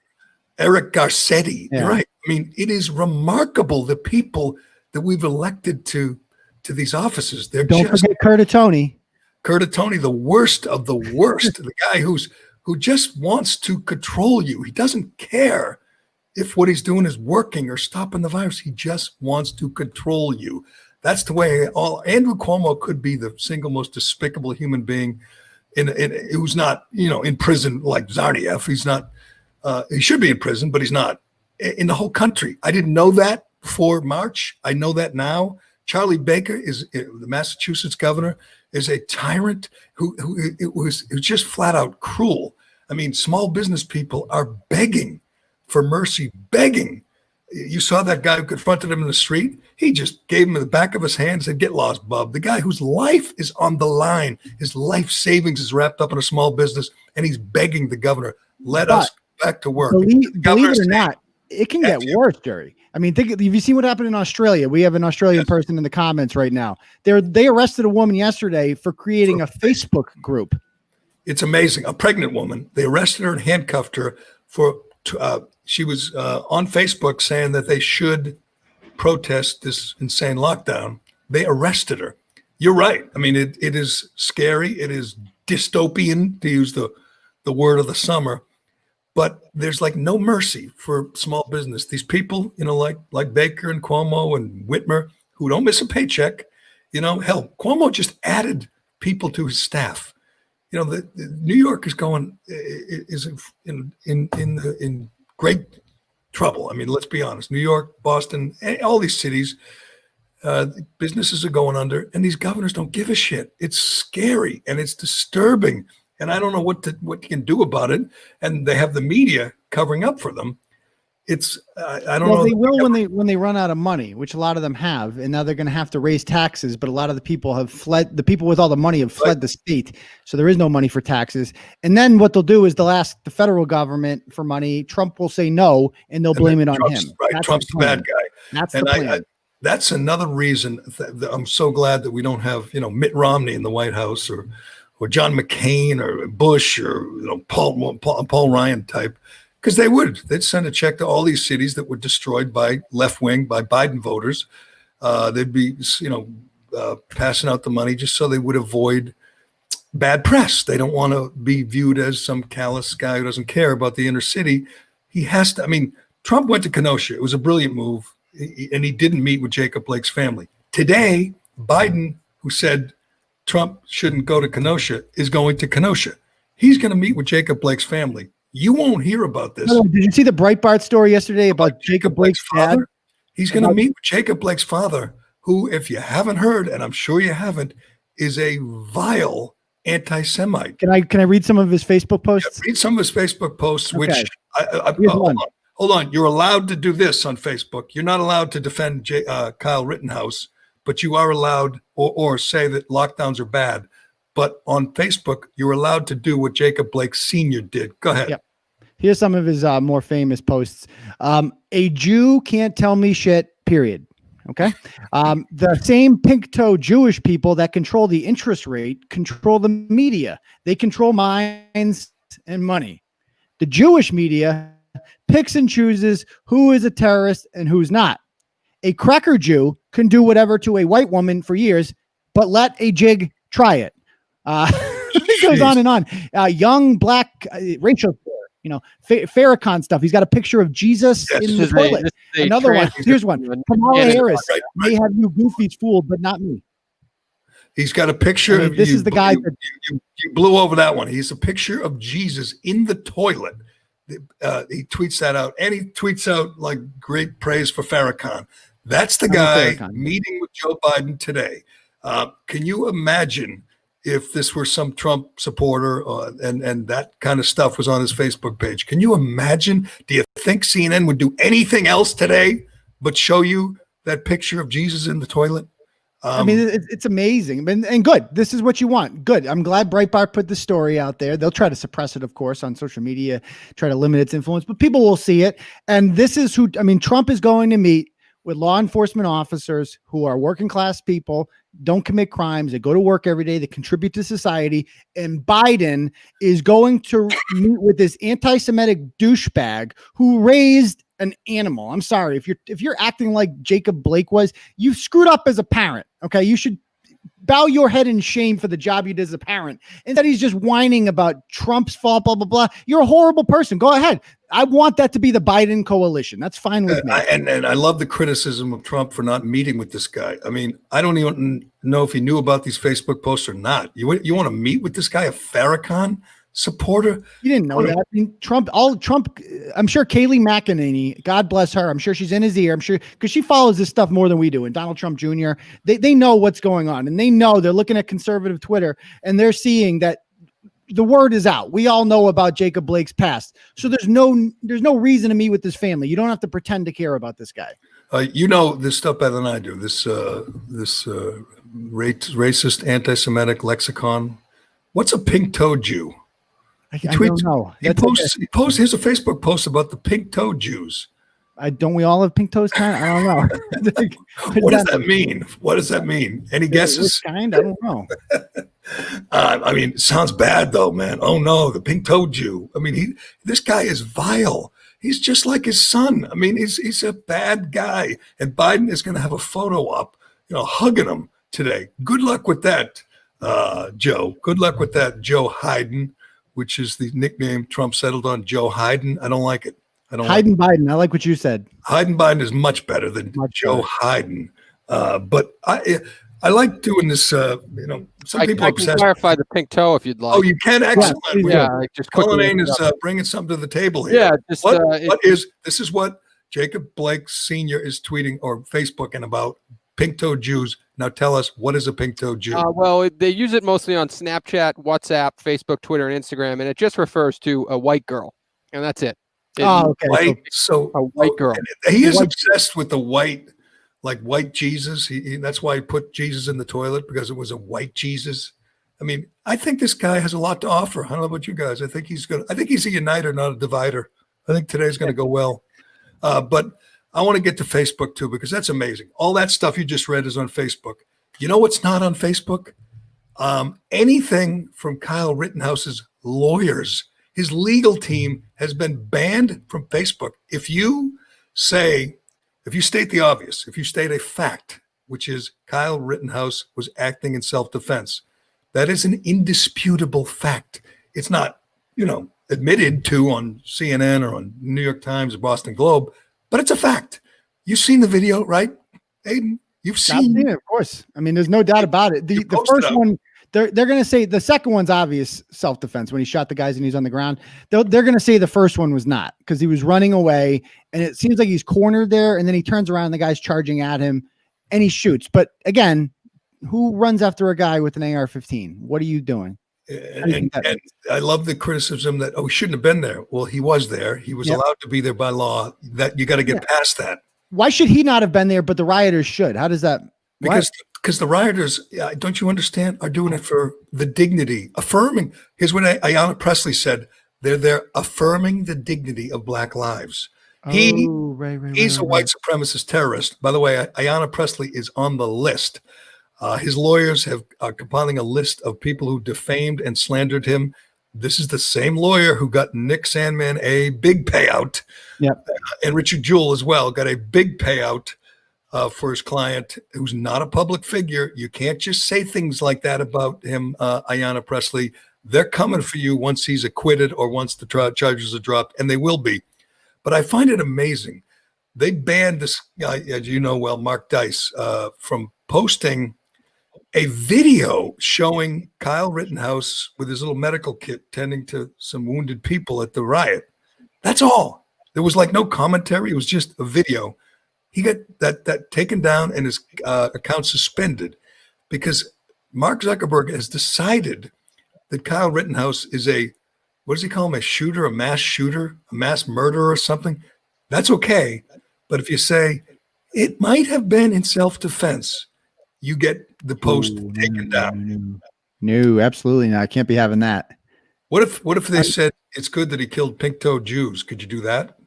Eric Garcetti. Yeah. Right. I mean, it is remarkable the people that we've elected to these offices. Don't forget Curtatone. Curtatone, the worst of the worst. The guy who just wants to control you. He doesn't care if what he's doing is working or stopping the virus. He just wants to control you. That's the way Andrew Cuomo could be the single most despicable human being who's not, in prison like Zarniev. He's not, he should be in prison, but he's not in the whole country. I didn't know that before March. I know that now. Charlie Baker is the Massachusetts governor, is a tyrant who's just flat out cruel. I mean, small business people are begging for mercy, begging. You saw that guy who confronted him in the street. He just gave him the back of his hand and said, "Get lost, bub." The guy whose life is on the line, his life savings is wrapped up in a small business, and he's begging the governor, let us back to work. Believe it or not, it can get worse, Jerry. I mean, have you seen what happened in Australia? We have an Australian person in the comments right now. They arrested a woman yesterday for creating a Facebook group. It's amazing. A pregnant woman. They arrested her and handcuffed her she was on Facebook saying that they should protest this insane lockdown. They arrested her. You're right. I mean, it is scary. It is dystopian, to use the word of the summer. But there's like no mercy for small business. These people, like Baker and Cuomo and Whitmer, who don't miss a paycheck. Hell, Cuomo just added people to his staff. The New York is in great trouble. I mean, let's be honest. New York, Boston, all these cities, businesses are going under, and these governors don't give a shit. It's scary and it's disturbing. And I don't know what you can do about it. And they have the media covering up for them. It's I don't know. They will when they run out of money, which a lot of them have, and now they're going to have to raise taxes. But a lot of the people have fled. The people with all the money have fled the state, so there is no money for taxes. And then what they'll do is they'll ask the federal government for money. Trump will say no, and they'll blame it on him. Right, Trump's the bad guy. That's the plan. That's another reason that I'm so glad that we don't have Mitt Romney in the White House or John McCain or Bush or Paul Ryan type. Because they'd send a check to all these cities that were destroyed by left wing, by Biden voters. They'd be, passing out the money just so they would avoid bad press. They don't want to be viewed as some callous guy who doesn't care about the inner city. He has to. I mean, Trump went to Kenosha. It was a brilliant move, and he didn't meet with Jacob Blake's family. Today, Biden, who said Trump shouldn't go to Kenosha, is going to Kenosha. He's going to meet with Jacob Blake's family. You won't hear about this. Did you see the Breitbart story yesterday about Jacob Blake's father? Dad? He's going to meet with Jacob Blake's father, who, if you haven't heard, and I'm sure you haven't, is a vile anti-Semite. Can I read some of his Facebook posts? Yeah, read some of his Facebook posts, Okay. which hold on. You're allowed to do this on Facebook. You're not allowed to defend Kyle Rittenhouse, but you are allowed or say that lockdowns are bad. But on Facebook, you're allowed to do what Jacob Blake Sr. did. Go ahead. Yep. Here's some of his more famous posts. A Jew can't tell me shit, period. Okay. The same pink-toe Jewish people that control the interest rate control the media. They control minds and money. The Jewish media picks and chooses who is a terrorist and who's not. A cracker Jew can do whatever to a white woman for years, but let a jig try it. It goes on and on. Young black racial, Farrakhan stuff. He's got a picture of Jesus in the toilet. Another one. Here's one. Kamala Harris. Right. They have you goofies fooled, but not me. He's got a picture of this. Is the guy you blew over that one. He's a picture of Jesus in the toilet. He tweets that out, and he tweets out like great praise for Farrakhan. That's the guy meeting with Joe Biden today. Can you imagine if this were some Trump supporter and that kind of stuff was on his Facebook page? Can you imagine? Do you think CNN would do anything else today but show you that picture of Jesus in the toilet? I mean, it's amazing and good. This is what you want. Good. I'm glad Breitbart put the story out there. They'll try to suppress it, of course, on social media, try to limit its influence, but people will see it. And this is Trump is going to meet with law enforcement officers who are working class people, don't commit crimes, they go to work every day, they contribute to society. And Biden is going to meet with this anti-Semitic douchebag who raised an animal. I'm sorry. If you're acting like Jacob Blake was, you screwed up as a parent. Okay. You should bow your head in shame for the job you did as a parent. Instead, he's just whining about Trump's fault, blah, blah, blah. You're a horrible person. Go ahead. I want that to be the Biden coalition. That's fine with me. And I love the criticism of Trump for not meeting with this guy. I mean, I don't even know if he knew about these Facebook posts or not. You want to meet with this guy, a Farrakhan supporter? You didn't know that. I mean, Trump, I'm sure Kayleigh McEnany, God bless her. I'm sure she's in his ear. I'm sure because she follows this stuff more than we do. And Donald Trump Jr., they know what's going on, and they know they're looking at conservative Twitter and they're seeing that the word is out. We all know about Jacob Blake's past. So there's no reason to meet with this family. You don't have to pretend to care about this guy. You know this stuff better than I do. This racist anti-Semitic lexicon. What's a pink-toed Jew? I don't know. He posts. Here's a Facebook post about the pink-toed Jews. don't we all have pink toes kind? I don't know. What does that mean? What does that mean? Any guesses? Which kind? I don't know. I mean, it sounds bad though, man. Oh no, the pink-toed Jew. I mean, this guy is vile. He's just like his son. I mean, he's a bad guy. And Biden is going to have a photo op, hugging him today. Good luck with that, Joe. Good luck with that, Joe Biden, which is the nickname Trump settled on. Joe Biden. I don't like it. Biden. I like what you said. Biden is much better than Joe Biden. But I like doing this. Some people I can clarify the pink toe if you'd like. Oh, you can? Excellent. Yeah, just Cullinane is bringing something to the table here. Yeah, this is what Jacob Blake Sr. is tweeting or Facebooking about pink-toed Jews. Now tell us, what is a pink-toed Jew? Well, they use it mostly on Snapchat, WhatsApp, Facebook, Twitter, and Instagram, and it just refers to a white girl, and that's it. Okay. White, so a white girl. He is obsessed with the white. Like white Jesus. That's why he put Jesus in the toilet, because it was a white Jesus. I mean, I think this guy has a lot to offer. I don't know about you guys. I think he's a uniter, not a divider. I think today's going to go well. But I want to get to Facebook too, because that's amazing. All that stuff you just read is on Facebook. You know what's not on Facebook? Anything from Kyle Rittenhouse's lawyers. His legal team has been banned from Facebook. If you state the obvious, if you state a fact, which is Kyle Rittenhouse was acting in self-defense, that is an indisputable fact. It's not, admitted to on CNN or on New York Times or Boston Globe, but it's a fact. You've seen the video, right, Aiden? You've seen it, of course. I mean, there's no doubt about it. The first one, they're going to say the second one's obvious self-defense when he shot the guys and he's on the ground. They're going to say the first one was not, because he was running away and it seems like he's cornered there, and then he turns around and the guy's charging at him and he shoots. But again, who runs after a guy with an AR-15? What are you doing? And I love the criticism that, he shouldn't have been there. Well, he was there. He was allowed to be there by law. That you got to get past that. Why should he not have been there, but the rioters should? How does that? Because the rioters, don't you understand, are doing it for the dignity, affirming. Here's what Ayanna Pressley said. They're there affirming the dignity of Black lives. He's a white supremacist terrorist. By the way, Ayanna Pressley is on the list. His lawyers are compiling a list of people who defamed and slandered him. This is the same lawyer who got Nick Sandman a big payout. Yep. And Richard Jewell as well got a big payout for his client, who's not a public figure. You can't just say things like that about him, Ayanna Pressley. They're coming for you once he's acquitted or once the charges are dropped, and they will be. But I find it amazing. They banned this guy, as you know well, Mark Dice, from posting a video showing Kyle Rittenhouse with his little medical kit tending to some wounded people at the riot. That's all. There was like no commentary. It was just a video. He got that taken down and his account suspended because Mark Zuckerberg has decided that Kyle Rittenhouse is what does he call him? A shooter, a mass murderer or something. That's okay. But if you say it might have been in self-defense, you get the post taken down. No, absolutely not. I can't be having that. What if they said it's good that he killed pink-toed Jews? Could you do that?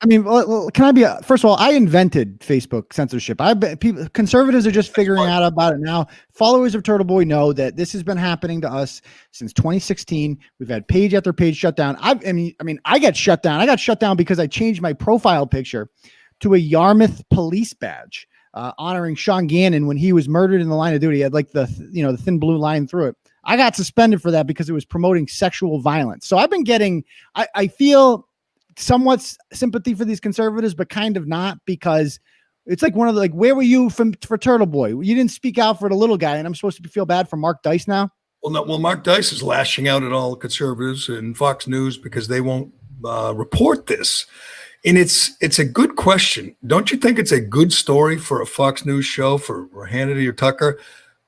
I mean, well, can I be? First of all, I invented Facebook censorship. Conservatives are just figuring out about it now. Followers of Turtle Boy know that this has been happening to us since 2016. We've had page after page shut down. I mean, I got shut down. I got shut down because I changed my profile picture to a Yarmouth police badge, honoring Sean Gannon when he was murdered in the line of duty. He had like the thin blue line through it. I got suspended for that because it was promoting sexual violence. So I've been getting. I feel somewhat sympathy for these conservatives, but kind of not, because it's like one of the, where were you for Turtle Boy? You didn't speak out for the little guy, and I'm supposed to feel bad for Mark Dice now? Well, Mark Dice is lashing out at all conservatives and Fox News because they won't report this. And it's a good question. Don't you think it's a good story for a Fox News show for Hannity or Tucker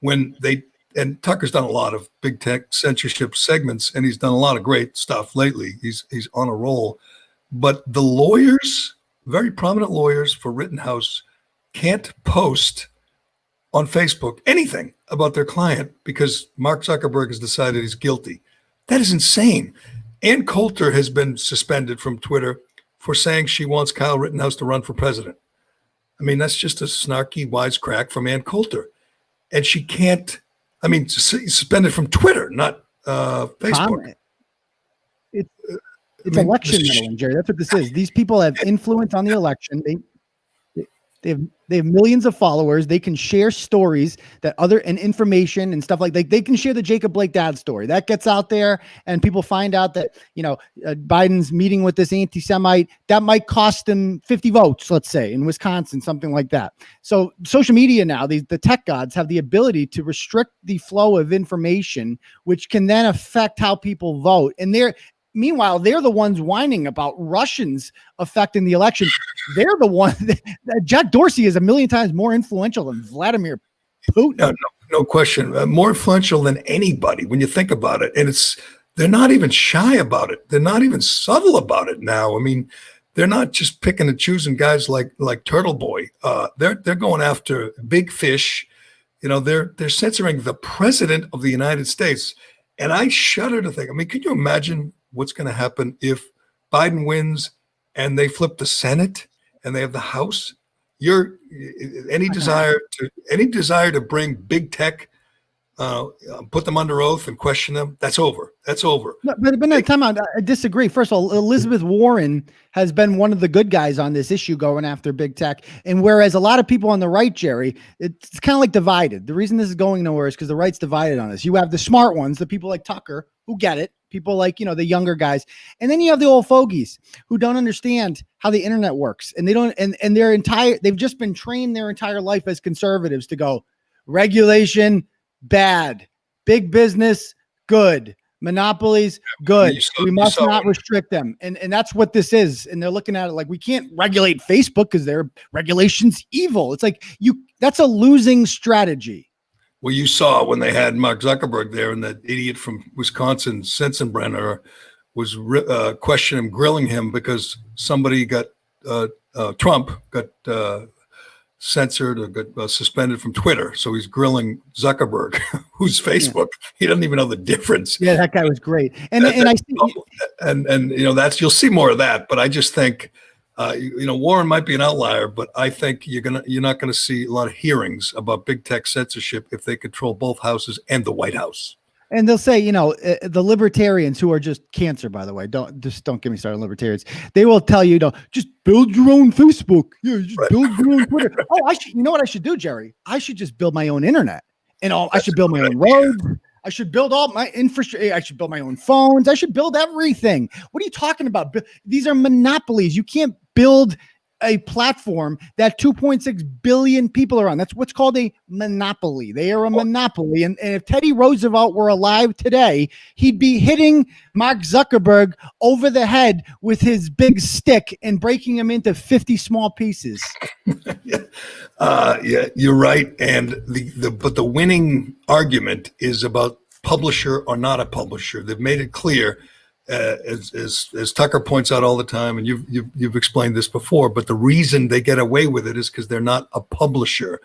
and Tucker's done a lot of big tech censorship segments, and he's done a lot of great stuff lately. He's on a roll. But the lawyers, very prominent lawyers for Rittenhouse, can't post on Facebook anything about their client because Mark Zuckerberg has decided he's guilty. That is insane. Ann Coulter has been suspended from Twitter for saying she wants Kyle Rittenhouse to run for president. I mean, that's just a snarky wisecrack from Ann Coulter. And she can't, I mean, suspended from Twitter, not Facebook. It's election meddling, Jerry. That's what this is. These people have influence on the election. They have millions of followers. They can share stories and information and stuff like that. They can share the Jacob Blake dad story that gets out there, and people find out that Biden's meeting with this anti-Semite that might cost him 50 votes, let's say in Wisconsin, something like that. So social media now, the tech gods have the ability to restrict the flow of information, which can then affect how people vote. And meanwhile, they're the ones whining about Russians affecting the election. They're the one Jack Dorsey is a million times more influential than Vladimir Putin. No question. More influential than anybody when you think about it. And they're not even shy about it. They're not even subtle about it now. I mean, they're not just picking and choosing guys like Turtle Boy. They're going after big fish. They're censoring the president of the United States. And I shudder to think, I mean, could you imagine what's going to happen if Biden wins and they flip the Senate and they have the House? Any desire to bring big tech, put them under oath and question them? That's over. But no, time out. I disagree. First of all, Elizabeth Warren has been one of the good guys on this issue going after big tech. And whereas a lot of people on the right, Jerry, it's kind of like divided. The reason this is going nowhere is because the right's divided on this. You have the smart ones, the people like Tucker who get it. People like, the younger guys. And then you have the old fogies who don't understand how the internet works. And they've just been trained their entire life as conservatives to go regulation, bad, big business, good, monopolies, good. We must not restrict them. And that's what this is. And they're looking at it like, we can't regulate Facebook because their regulation's evil. It's like that's a losing strategy. Well, you saw when they had Mark Zuckerberg there, and that idiot from Wisconsin, Sensenbrenner, was questioning him, grilling him because somebody Trump got censored or got suspended from Twitter. So he's grilling Zuckerberg, who's Facebook. Yeah. He doesn't even know the difference. Yeah, that guy was great. And that's, you'll see more of that. But I just think, Warren might be an outlier, but I think you're not gonna see a lot of hearings about big tech censorship if they control both houses and the White House. And they'll say, the libertarians, who are just cancer, by the way, don't get me started on libertarians. They will tell you, just build your own Facebook. Yeah, just build your own Twitter. Oh, you know what I should do, Jerry? I should just build my own internet, and I should build my own roads. I should build all my infrastructure. I should build my own phones. I should build everything. What are you talking about? These are monopolies. You can't build a platform that 2.6 billion people are on. That's what's called a monopoly. They are a monopoly. And if Teddy Roosevelt were alive today, he'd be hitting Mark Zuckerberg over the head with his big stick and breaking him into 50 small pieces. Yeah, you're right. And but the winning argument is about publisher or not a publisher. They've made it clear, as Tucker points out all the time, and you've explained this before, but the reason they get away with it is because they're not a publisher.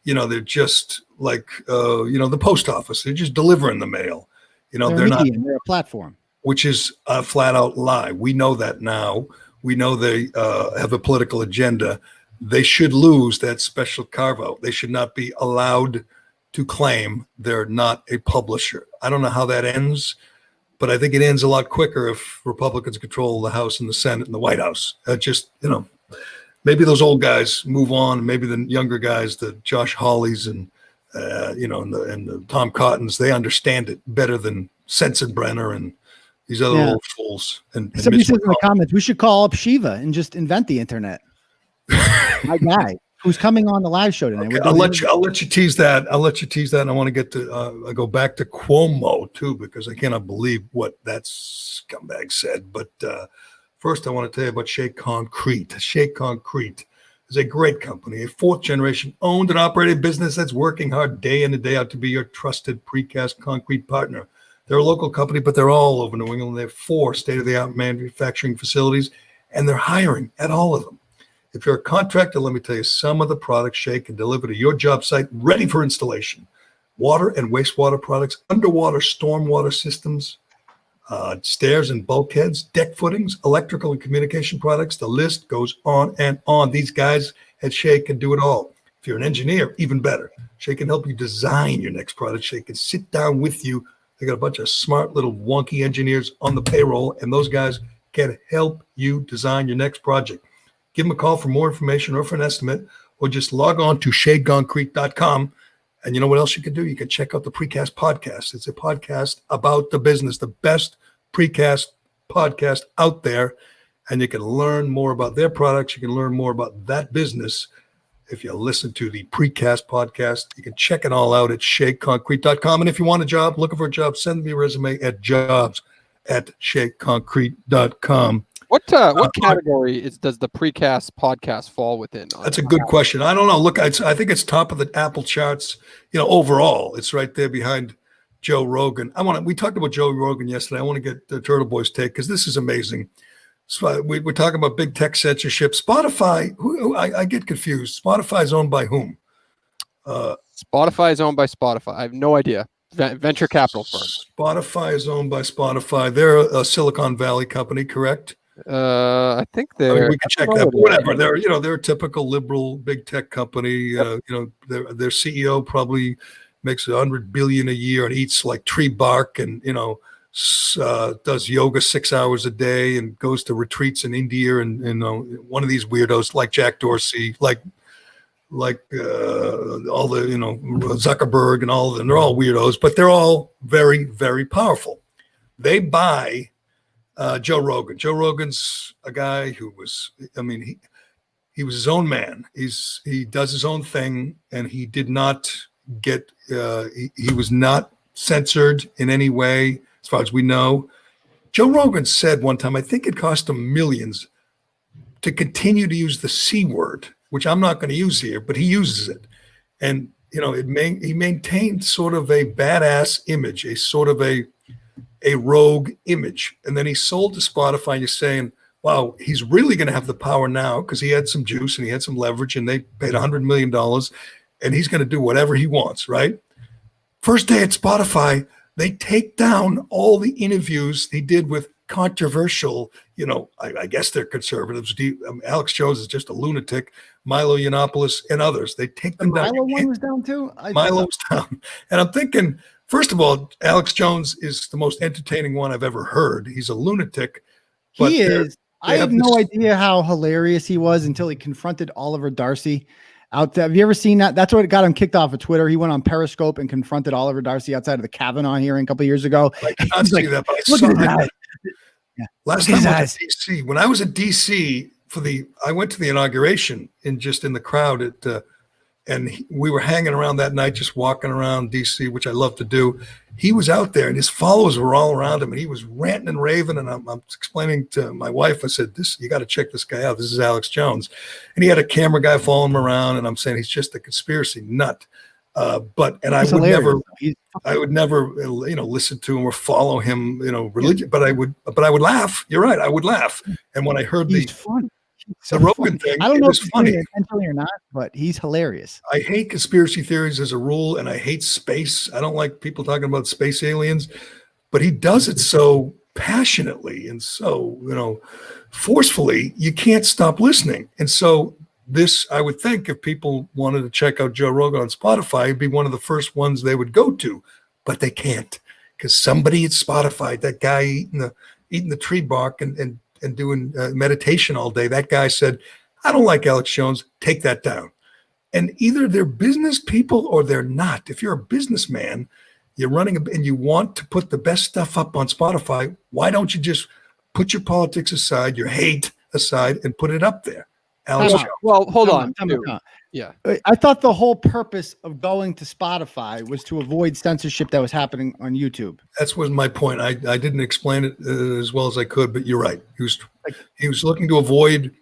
They're just like the post office. They're just delivering the mail. They're not. They're a platform, which is a flat out lie. We know that now. We know they have a political agenda. They should lose that special carve out. They should not be allowed to claim they're not a publisher. I don't know how that ends, but I think it ends a lot quicker if Republicans control the House and the Senate and the White House. Maybe those old guys move on. Maybe the younger guys, the Josh Hawleys and the Tom Cottons, they understand it better than Sensenbrenner and these other old fools. And somebody says in the comments, we should call up Shiva and just invent the internet. My guy, who's coming on the live show tonight. Okay, I'll let you tease that. And I want to get to I go back to Cuomo too, because I cannot believe what that scumbag said. But first, I want to tell you about Shea Concrete. Shea Concrete is a great company, a fourth generation owned and operated business that's working hard day in and day out to be your trusted precast concrete partner. They're a local company, but they're all over New England. They have 4 state-of-the-art manufacturing facilities, and they're hiring at all of them. If you're a contractor, let me tell you some of the products Shea can deliver to your job site ready for installation. Water and wastewater products, underwater stormwater systems, stairs and bulkheads, deck footings, electrical and communication products. The list goes on and on. These guys at Shea can do it all. If you're an engineer, even better. Shea can help you design your next product. Shea can sit down with you. They got a bunch of smart little wonky engineers on the payroll, and those guys can help you design your next project. Give them a call for more information or for an estimate, or just log on to sheaconcrete.com. And you know what else you can do? You can check out the Precast podcast. It's a podcast about the business, the best precast podcast out there. And you can learn more about their products. You can learn more about that business if you listen to the Precast podcast. You can check it all out at sheaconcrete.com. And if you want a job, looking for a job, send me a resume at jobs@sheaconcrete.com. What category does the Precast podcast fall within? That's a good question. I don't know. Look, I think it's top of the Apple charts. Overall, it's right there behind Joe Rogan. We talked about Joe Rogan yesterday. I want to get the Turtle Boy's take because this is amazing. So we're talking about big tech censorship. Spotify. I get confused. Spotify is owned by whom? Spotify is owned by Spotify. I have no idea. Venture capital firm. Spotify is owned by Spotify. They're a Silicon Valley company, correct? I think they're. We can check that. But whatever. They're a typical liberal big tech company. Their CEO probably makes $100 billion a year and eats like tree bark and does yoga 6 hours a day and goes to retreats in India and one of these weirdos like Jack Dorsey, like all the Zuckerberg and all of them. They're all weirdos, but they're all very, very powerful. They buy Joe Rogan. Joe Rogan's a guy who was, he was his own man. He does his own thing, and he did not get, he was not censored in any way, as far as we know. Joe Rogan said one time, I think it cost him millions to continue to use the C word, which I'm not going to use here, but he uses it. And, he maintained sort of a badass image, a sort of a rogue image. And then he sold to Spotify, and you're saying, wow, he's really going to have the power now because he had some juice and he had some leverage and they paid $100 million and he's going to do whatever he wants, right? First day at Spotify, they take down all the interviews he did with controversial, I guess they're conservatives. Alex Jones is just a lunatic, Milo Yiannopoulos and others. They take them down. Milo one was down too? Milo's down. And I'm thinking, first of all, Alex Jones is the most entertaining one I've ever heard. He's a lunatic. But he is. I had no idea how hilarious he was until he confronted Oliver Darcy out there. Have you ever seen that? That's what got him kicked off of Twitter. He went on Periscope and confronted Oliver Darcy outside of the Kavanaugh hearing a couple of years ago. I cannot see that, but look at his eyes. Last time I was at DC, when I was at DC I went to the inauguration in the crowd we were hanging around that night, just walking around DC, which I love to do. He was out there and his followers were all around him and he was ranting and raving. And I'm explaining to my wife, I said, you got to check this guy out. This is Alex Jones. And he had a camera guy following him around. And I'm saying, he's just a conspiracy nut. I would never, listen to him or follow him, religion, but I would laugh. You're right. I would laugh. And when I heard the Rogan thing, I don't know if it's funny intentionally or not, but he's hilarious. I hate conspiracy theories as a rule, and I hate space. I don't like people talking about space aliens, but he does it so passionately and so, forcefully, you can't stop listening. And so this, I would think, if people wanted to check out Joe Rogan on Spotify, it'd be one of the first ones they would go to, but they can't because somebody at Spotify, that guy eating the tree bark and doing meditation all day, that guy said, I don't like Alex Jones, take that down. And either they're business people or they're not. If you're a businessman, you're running and you want to put the best stuff up on Spotify, why don't you just put your politics aside, your hate aside, and put it up there? Alex Jones. Well, hold on. Yeah. I thought the whole purpose of going to Spotify was to avoid censorship that was happening on YouTube. That was my point. I didn't explain it as well as I could, but you're right. He was looking to avoid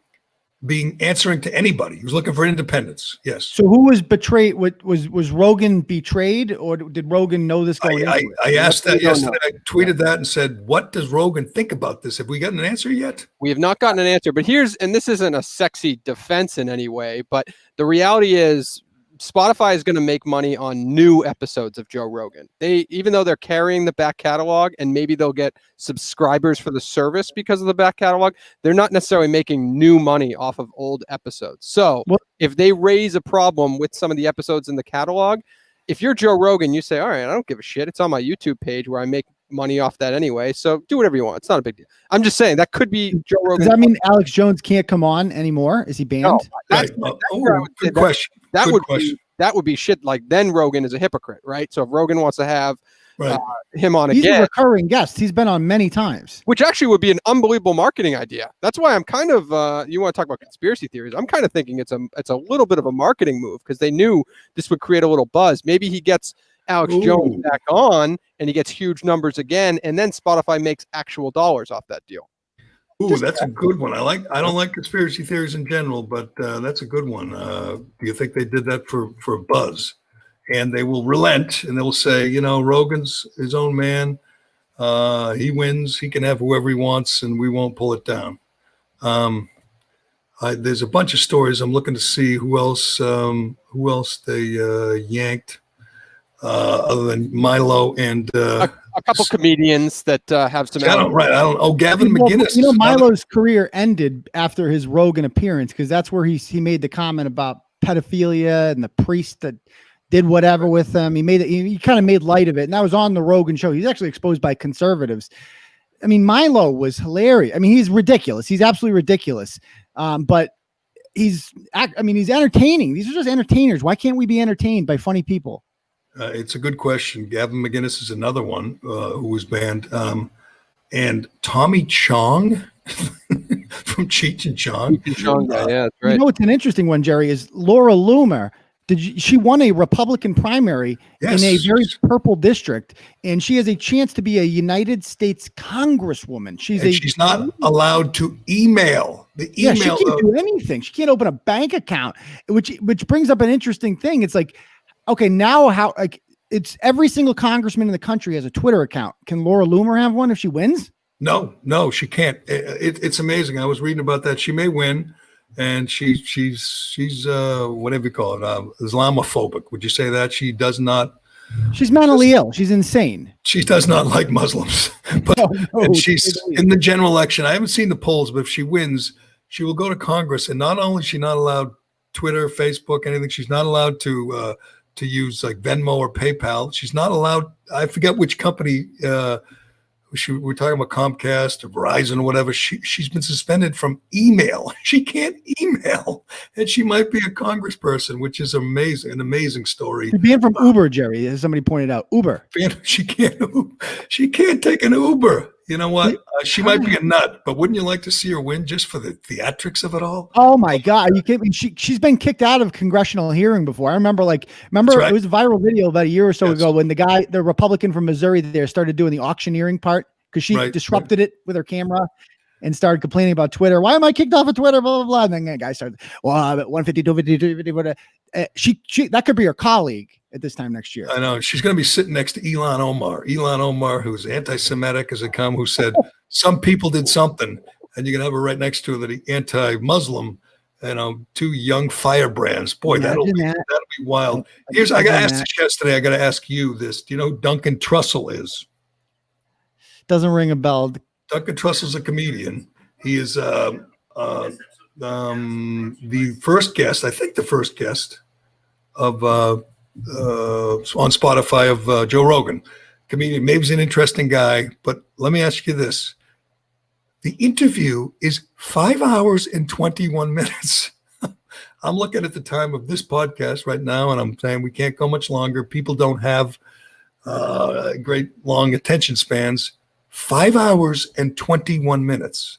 answering to anybody. He was looking for independence. Yes. So who was betrayed? Was Rogan betrayed, or did Rogan know this going into it? I asked that yesterday. I tweeted that and said, what does Rogan think about this? Have we gotten an answer yet? We have not gotten an answer, but this isn't a sexy defense in any way, but the reality is Spotify is going to make money on new episodes of Joe Rogan. Even though they're carrying the back catalog and maybe they'll get subscribers for the service because of the back catalog, they're not necessarily making new money off of old episodes. So if they raise a problem with some of the episodes in the catalog, if you're Joe Rogan, you say, all right, I don't give a shit. It's on my YouTube page where I make money off that anyway. So do whatever you want. It's not a big deal. I'm just saying that could be Joe Rogan. Does that mean Alex Jones can't come on anymore? Is he banned? No, good question. That would be shit. Like then Rogan is a hypocrite, right? So if Rogan wants to have him on He's again, a recurring guest. He's been on many times, which actually would be an unbelievable marketing idea. That's why I'm kind of you want to talk about conspiracy theories. I'm kind of thinking it's a little bit of a marketing move because they knew this would create a little buzz. Maybe he gets Alex Jones back on and he gets huge numbers again, and then Spotify makes actual dollars off that deal. Ooh, that's a good one. I don't like conspiracy theories in general, but that's a good one. Do you think they did that for a buzz? And they will relent and they'll say, Rogan's his own man. He wins. He can have whoever he wants, and we won't pull it down. There's a bunch of stories. I'm looking to see who else they yanked other than Milo and a couple comedians that have some. I don't. Oh, Gavin McInnes. Milo's career ended after his Rogan appearance because that's where he made the comment about pedophilia and the priest that did whatever with him. He kind of made light of it, and that was on the Rogan show. He's actually exposed by conservatives. I mean, Milo was hilarious. I mean, he's ridiculous. He's absolutely ridiculous. But he's entertaining. These are just entertainers. Why can't we be entertained by funny people? It's a good question. Gavin McInnes is another one who was banned. And Tommy Chong from Cheech and Chong. Yeah, that's right. What's an interesting one, Jerry, is Laura Loomer. She won a Republican primary in a very purple district, and she has a chance to be a United States Congresswoman. She's not allowed to email. The email. She can't do anything. She can't open a bank account, which brings up an interesting thing. It's like, okay, now it's every single congressman in the country has a Twitter account. Can Laura Loomer have one if she wins? No, she can't. It's amazing. I was reading about that. She may win. And she's whatever you call it, Islamophobic. Would you say that? She does not. She's mentally ill. She's insane. She does not like Muslims. But and she's in the general election. I haven't seen the polls, but if she wins, she will go to Congress. And not only is she not allowed Twitter, Facebook, anything, she's not allowed to use like Venmo or PayPal. She's not allowed. I forget which company. We're talking about Comcast or Verizon or whatever. She's been suspended from email. She can't email, and she might be a congressperson, which is amazing. An amazing story. She's banned from Uber, Jerry, as somebody pointed out. Uber. She can't take an Uber. You know what? She might be a nut, but wouldn't you like to see her win just for the theatrics of it all? Oh my God! You can't. She's been kicked out of congressional hearing before. I remember. Right. It was a viral video about a year or so ago when the Republican from Missouri there started doing the auctioneering part because she disrupted it with her camera and started complaining about Twitter. Why am I kicked off of Twitter? Blah blah blah. And then the guy started. Well, I'm at 150, 250, she that could be her colleague at this time next year. I know she's going to be sitting next to Ilhan Omar, who's anti-Semitic as it come, who said some people did something, and you're going to have her right next to her that anti-Muslim, two young firebrands. Boy, that'll be wild. I got to ask this yesterday. I got to ask you this. Do you know who Duncan Trussell is? Doesn't ring a bell. Duncan Trussell's a comedian. He is the first guest, I think the first guest of on Spotify of Joe Rogan. Comedian, maybe he's an interesting guy, but let me ask you this. The interview is 5 hours and 21 minutes. I'm looking at the time of this podcast right now, and I'm saying we can't go much longer. People don't have great long attention spans. 5 hours and 21 minutes.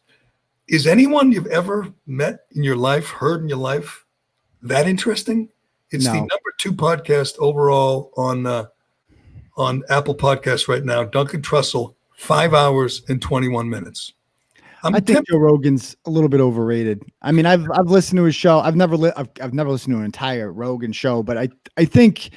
Is anyone you've ever met in your life, heard in your life, that interesting? It's the number 2 podcast overall on Apple Podcasts right now. Duncan Trussell, 5 hours and 21 minutes. I think Joe Rogan's a little bit overrated. I mean, I've listened to his show. I've never listened to an entire Rogan show, but I think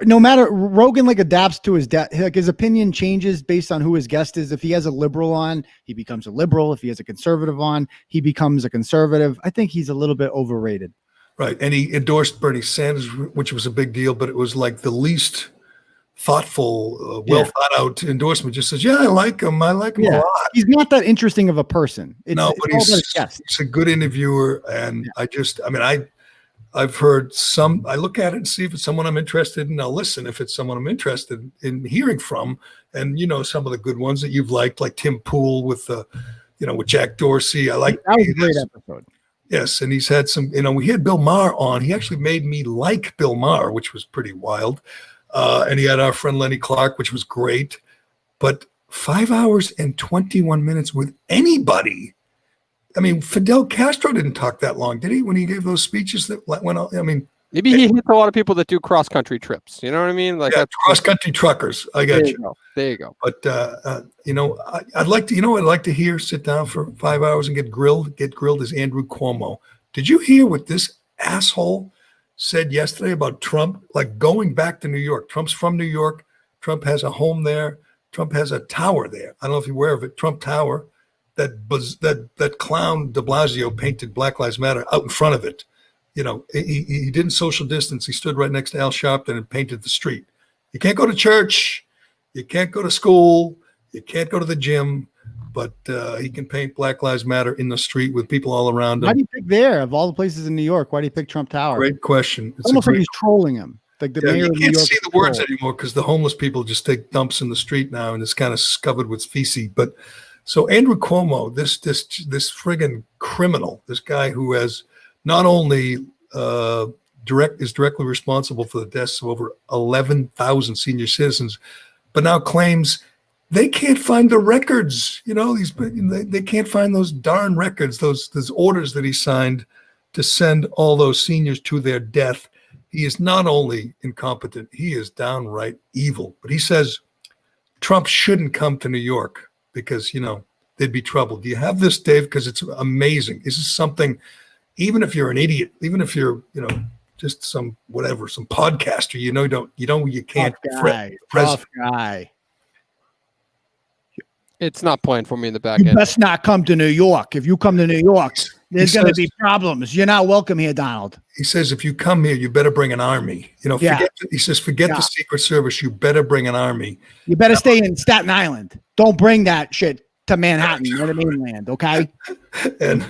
no matter Rogan adapts to his opinion changes based on who his guest is. If he has a liberal on, he becomes a liberal. If he has a conservative on, he becomes a conservative. I think he's a little bit overrated. Right. And he endorsed Bernie Sanders, which was a big deal, but it was like the least thoughtful, well thought out endorsement. Just says, yeah, I like him. I like him a lot. He's not that interesting of a person. It's But he's a good interviewer. And I've heard some, I look at it and see if it's someone I'm interested in. I'll listen if it's someone I'm interested in hearing from. And, some of the good ones that you've liked, like Tim Pool with Jack Dorsey. I like that was a great episode. Yes, and he's had some, we had Bill Maher on. He actually made me like Bill Maher, which was pretty wild. And he had our friend Lenny Clark, which was great. But 5 hours and 21 minutes with anybody. I mean, Fidel Castro didn't talk that long, did he, when he gave those speeches that went on? I mean, maybe he hits a lot of people that do cross-country trips. You know what I mean? Like cross-country truckers. I got you. There you go. But I'd like to. I'd like to hear. Sit down for 5 hours and get grilled. Get grilled is Andrew Cuomo. Did you hear what this asshole said yesterday about Trump? Like going back to New York. Trump's from New York. Trump has a home there. Trump has a tower there. I don't know if you're aware of it. Trump Tower. That clown De Blasio painted Black Lives Matter out in front of it. He didn't social distance. He stood right next to Al Sharpton and painted the street. You can't go to church. You can't go to school. You can't go to the gym. But he can paint Black Lives Matter in the street with people all around him. Why do you pick there? Of all the places in New York, why do you pick Trump Tower? Great question. It's almost like he's trolling him. Like the mayor of New York. You can't see the words anymore because the homeless people just take dumps in the street now, and it's kind of covered with feces. But so Andrew Cuomo, this friggin' criminal, this guy who has not only is directly responsible for the deaths of over 11,000 senior citizens, but now claims they can't find the records. They can't find those darn records, those orders that he signed to send all those seniors to their death. He is not only incompetent, he is downright evil. But he says Trump shouldn't come to New York because, they'd be trouble. Do you have this, Dave? Because it's amazing. This is something, even if you're an idiot, even if you're, just some podcaster, you can't. Tough guy. It's not playing for me in the back You end. best not come to New York. If you come to New York, there's going to be problems. You're not welcome here, Donald. He says, if you come here, you better bring an army. Forget the Secret Service. You better bring an army. You better stay in Staten Island. Don't bring that shit to Manhattan or the mainland, okay? And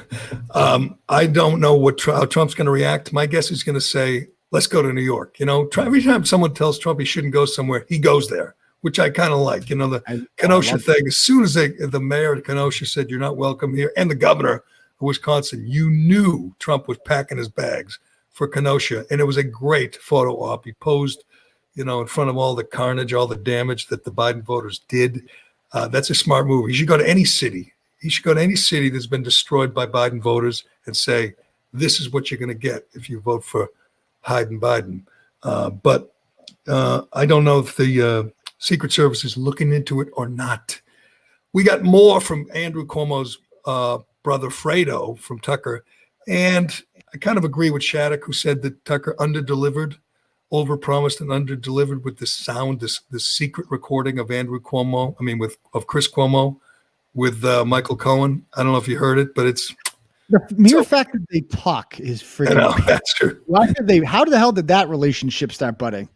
I don't know how Trump's going to react. My guess is going to say, let's go to New York. Every time someone tells Trump he shouldn't go somewhere, he goes there, which I kind of like. The Kenosha thing, as soon as the mayor of Kenosha said, you're not welcome here, and the governor of Wisconsin, you knew Trump was packing his bags for Kenosha. And it was a great photo op. He posed, in front of all the carnage, all the damage that the Biden voters did. That's a smart move. He should go to any city. He should go to any city that's been destroyed by Biden voters and say, this is what you're going to get if you vote for Biden. But I don't know if the Secret Service is looking into it or not. We got more from Andrew Cuomo's brother Fredo from Tucker. And I kind of agree with Shattuck, who said that Tucker underdelivered, overpromised and underdelivered with this sound, this secret recording of Andrew Cuomo. Of Chris Cuomo with Michael Cohen. I don't know if you heard it, but it's the mere fact that they talk is freaking. That's true. How the hell did that relationship start budding?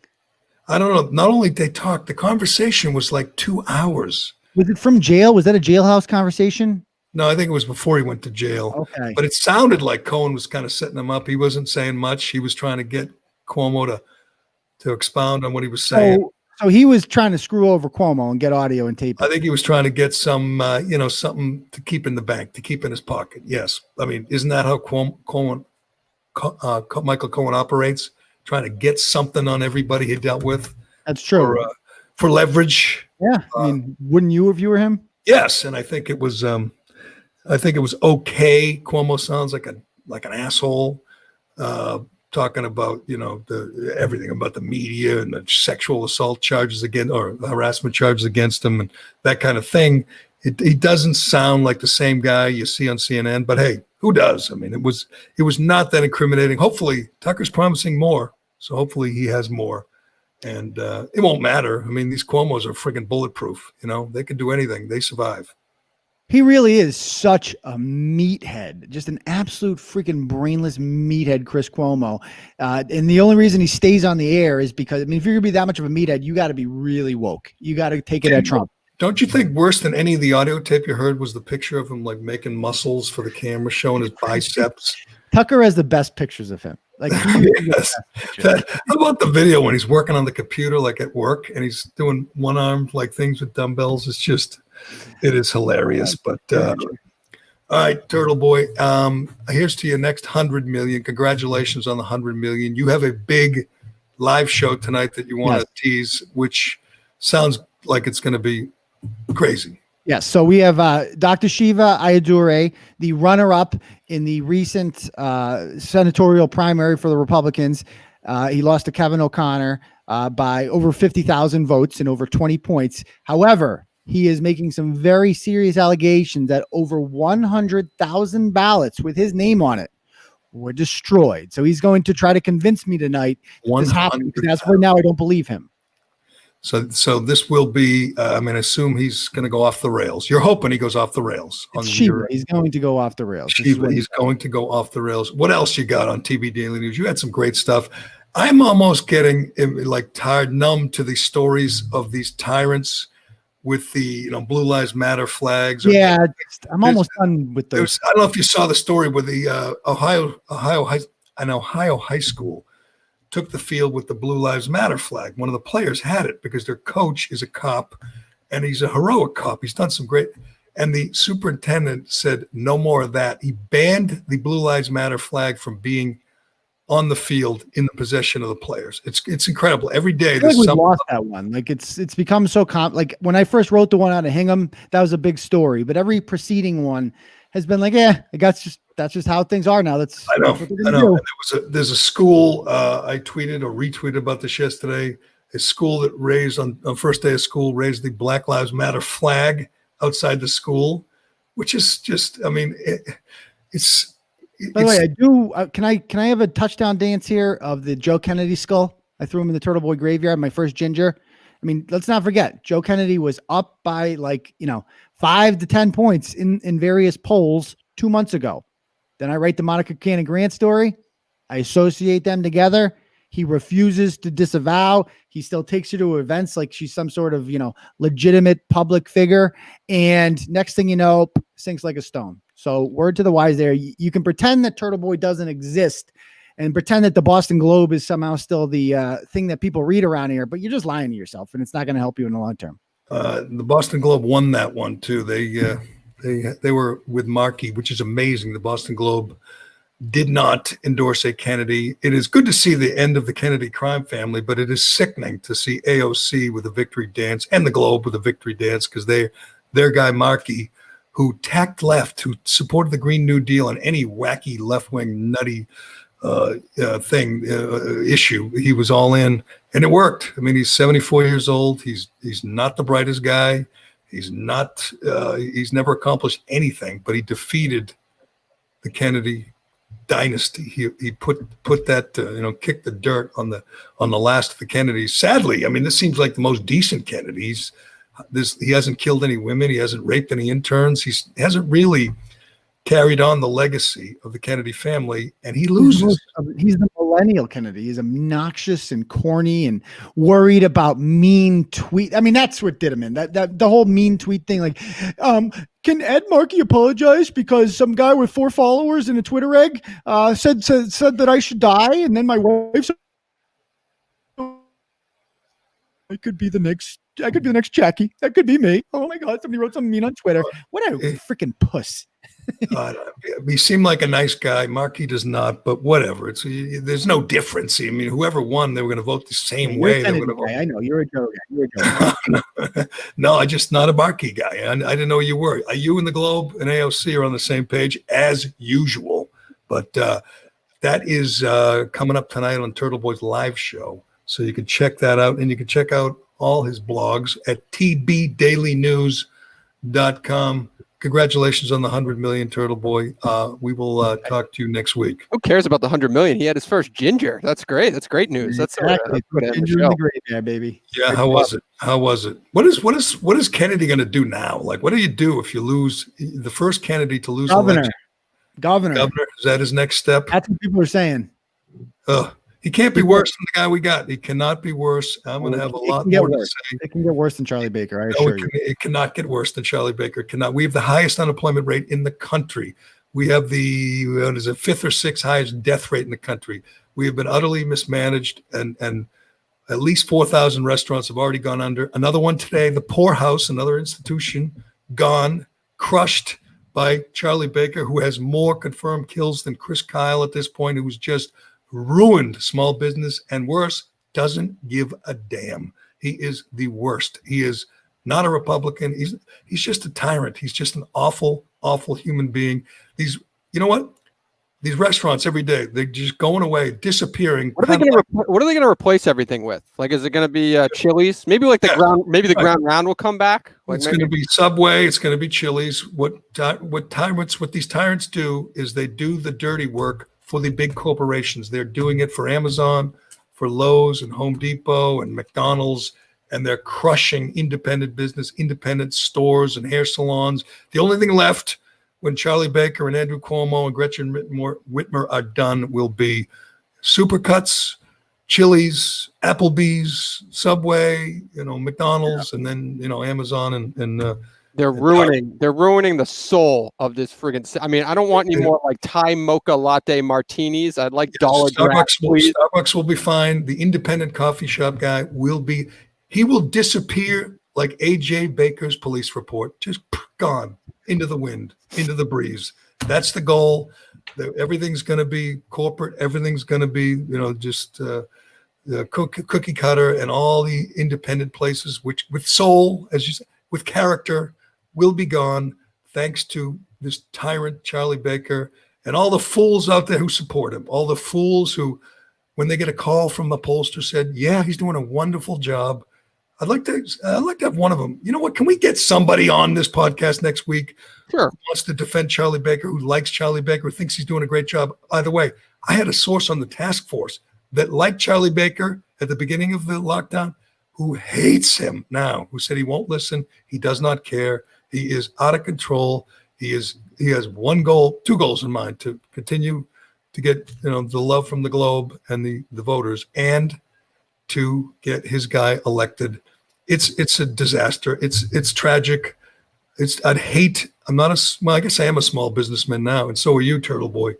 I don't know. Not only did they talk, the conversation was like 2 hours. Was it from jail? Was that a jailhouse conversation? No, I think it was before he went to jail. Okay. But it sounded like Cohen was kind of setting him up. He wasn't saying much. He was trying to get Cuomo to expound on what he was saying. So he was trying to screw over Cuomo and get audio and tape. I think he was trying to get some, something to keep in the bank, to keep in his pocket. Yes. Isn't that how Michael Cohen operates? Trying to get something on everybody he dealt with. That's true. For leverage. Yeah. Wouldn't you if you were him? Yes. And I think it was, okay. Cuomo sounds like an asshole. Talking about, everything about the media and the sexual assault charges or harassment charges against him and that kind of thing. He doesn't sound like the same guy you see on CNN, but hey, who does? It was not that incriminating. Hopefully Tucker's promising more. So hopefully he has more and it won't matter. These Cuomos are freaking bulletproof. They can do anything. They survive. He really is such a meathead, just an absolute freaking brainless meathead, Chris Cuomo. And the only reason he stays on the air is because, I mean, if you're going to be that much of a meathead, you got to be really woke. You got to take it at Trump. Don't you think worse than any of the audio tape you heard was the picture of him like making muscles for the camera, showing his biceps? Tucker has the best pictures of him. Like, yes. How about the video when he's working on the computer, like at work, and he's doing one arm like things with dumbbells? It's just, it is hilarious. But all right, Turtle Boy, here's to your next 100 million. Congratulations on the 100 million. You have a big live show tonight that you want to tease, which sounds like it's going to be crazy. Yes. So we have Dr. Shiva Ayyadurai, the runner-up in the recent senatorial primary for the Republicans. He lost to Kevin O'Connor by over 50,000 votes and over 20 points. However, he is making some very serious allegations that over 100,000 ballots with his name on it were destroyed. So he's going to try to convince me tonight this happened, because as for now, I don't believe him. So this will be, I mean, assume he's going to go off the rails. You're hoping he goes off the rails. He's going to go off the rails. He's going to go off the rails. What else you got on TB Daily News? You had some great stuff. I'm almost getting like tired, numb to the stories of these tyrants with the Blue Lives Matter flags. Yeah, I'm almost done with those. I don't know if you saw the story where the Ohio high school took the field with the Blue Lives Matter flag. One of the players had it because their coach is a cop, and he's a heroic cop. He's done some great. And the superintendent said, no more of that. He banned the Blue Lives Matter flag from being on the field in the possession of the players. It's incredible. Every day there's we lost that one. Like it's become so like when I first wrote the one out of Hingham, that was a big story. But every preceding one has been like, that's just how things are now. I know. There's a school, I tweeted or retweeted about this yesterday, a school that raised on first day of school, raised the Black Lives Matter flag outside the school, which is just, I mean, it's. By the way, I do. Can I have a touchdown dance here of the Joe Kennedy skull? I threw him in the Turtle Boy graveyard, my first ginger. I mean, let's not forget, Joe Kennedy was up by 5 to 10 points in various polls 2 months ago. Then I write the Monica Cannon Grant story. I associate them together. He refuses to disavow. He still takes her to events like she's some sort of, legitimate public figure. And next thing you know, sinks like a stone. So word to the wise there. You can pretend that Turtle Boy doesn't exist and pretend that the Boston Globe is somehow still the thing that people read around here, but you're just lying to yourself, and it's not going to help you in the long term. The Boston Globe won that one too. They were with Markey, which is amazing. The Boston Globe did not endorse a Kennedy. It is good to see the end of the Kennedy crime family, but it is sickening to see AOC with a victory dance and the Globe with a victory dance, because their guy Markey, who tacked left, who supported the Green New Deal and any wacky left-wing nutty issue, he was all in, and it worked. I mean, he's 74 years old. He's not the brightest guy. He's not. He's never accomplished anything, but he defeated the Kennedy dynasty. He put that kicked the dirt on the last of the Kennedys. Sadly, I mean, this seems like the most decent Kennedy. He hasn't killed any women. He hasn't raped any interns. He hasn't really carried on the legacy of the Kennedy family, and he loses. He's the millennial Kennedy. He's obnoxious and corny and worried about mean tweet. I mean, that's what did him in. That the whole mean tweet thing. Like, can Ed Markey apologize because some guy with 4 followers in a Twitter egg said that I should die, and then my wife said, I could be the next Jackie. That could be me. Oh my God, somebody wrote something mean on Twitter. What a freaking puss. He seemed like a nice guy. Markey does not, but whatever. There's no difference. I mean, whoever won, they were going to vote the same way. I know you're a Joe guy. No, I'm just not a Markey guy. I didn't know you were. You and the Globe and AOC are on the same page as usual. But that is coming up tonight on Turtle Boy's live show. So you can check that out, and you can check out all his blogs at tbdailynews.com. congratulations on the 100 million, Turtle Boy. We will talk to you next week. Who cares about the 100 million? He had his first ginger. That's great. That's great news. That's Exactly. good to end the Ginger in show. the graveyard, baby. Yeah, how was it? How was it? What is Kennedy going to do now? Like, what do you do if you lose the first Kennedy to lose election? Governor. Is that his next step? That's what people are saying. He can't be worse than the guy we got. He cannot be worse. I'm going to have a lot more to say. It can get worse than Charlie Baker. I No, assure you. it cannot get worse than Charlie Baker. It cannot. We have the highest unemployment rate in the country. We have the fifth or sixth highest death rate in the country. We have been utterly mismanaged, and at least 4,000 restaurants have already gone under. Another one today, the Poorhouse, another institution, gone, crushed by Charlie Baker, who has more confirmed kills than Chris Kyle at this point, who's just ruined small business, and worse, doesn't give a damn. He is the worst. He is not a Republican. He's just a tyrant. He's just an awful, awful human being. These restaurants every day, they're just going away, disappearing. What are they going to replace everything with? Like, is it going to be Chili's? Maybe like the ground. Maybe the ground round will come back. Like it's going to be Subway. It's going to be Chili's. What these tyrants do is they do the dirty work for the big corporations. They're doing it for Amazon, for Lowe's and Home Depot and McDonald's, and they're crushing independent business, independent stores and hair salons. The only thing left when Charlie Baker and Andrew Cuomo and Gretchen Whitmer are done will be Supercuts, Chili's, Applebee's, Subway, McDonald's, and then Amazon and they're ruining the soul of this friggin'. I mean, I don't want any more like Thai mocha latte martinis. I'd like dollar draft, please. Starbucks will be fine. The independent coffee shop guy will disappear like AJ Baker's police report, just gone into the wind, into the breeze. That's the goal. Everything's going to be corporate. Everything's going to be, just the cookie cutter, and all the independent places, which with soul, as you say, with character, will be gone thanks to this tyrant Charlie Baker and all the fools out there who support him. All the fools who, when they get a call from a pollster, said, "Yeah, he's doing a wonderful job." I'd like to have one of them. You know what? Can we get somebody on this podcast next week Sure. who wants to defend Charlie Baker, who likes Charlie Baker, who thinks he's doing a great job? By the way, I had a source on the task force that liked Charlie Baker at the beginning of the lockdown, who hates him now, who said he won't listen. He does not care. He is out of control. He has two goals in mind: to continue to get the love from the Globe and the voters, and to get his guy elected. It's a disaster. It's tragic. I guess I am a small businessman now, and so are you, Turtle Boy.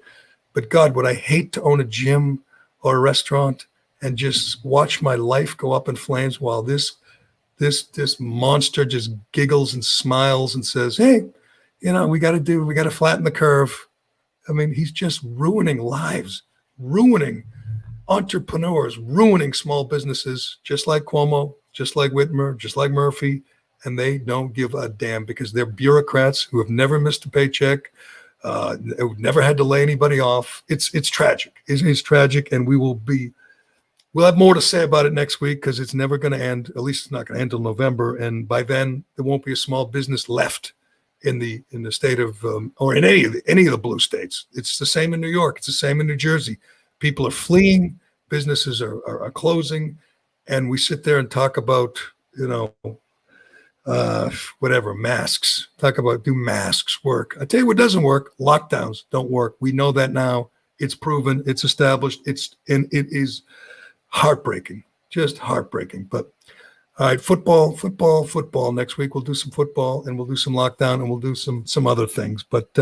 But God, would I hate to own a gym or a restaurant and just watch my life go up in flames while this monster just giggles and smiles and says, "Hey, we got to flatten the curve." I mean, he's just ruining lives, ruining entrepreneurs, ruining small businesses, just like Cuomo, just like Whitmer, just like Murphy, and they don't give a damn because they're bureaucrats who have never missed a paycheck, never had to lay anybody off. It's tragic. It's tragic, and we'll have more to say about it next week because it's never going to end. At least it's not going to end until November, and by then there won't be a small business left in the state of or in any of the blue states. It's the same in New York. It's the same in New Jersey. People are fleeing. Businesses are closing, and we sit there and talk about whatever, masks. Talk about, do masks work? I tell you what doesn't work: lockdowns don't work. We know that now. It's proven. It's established. It is heartbreaking, just heartbreaking. But all right, football. Next week we'll do some football, and we'll do some lockdown, and we'll do some other things. But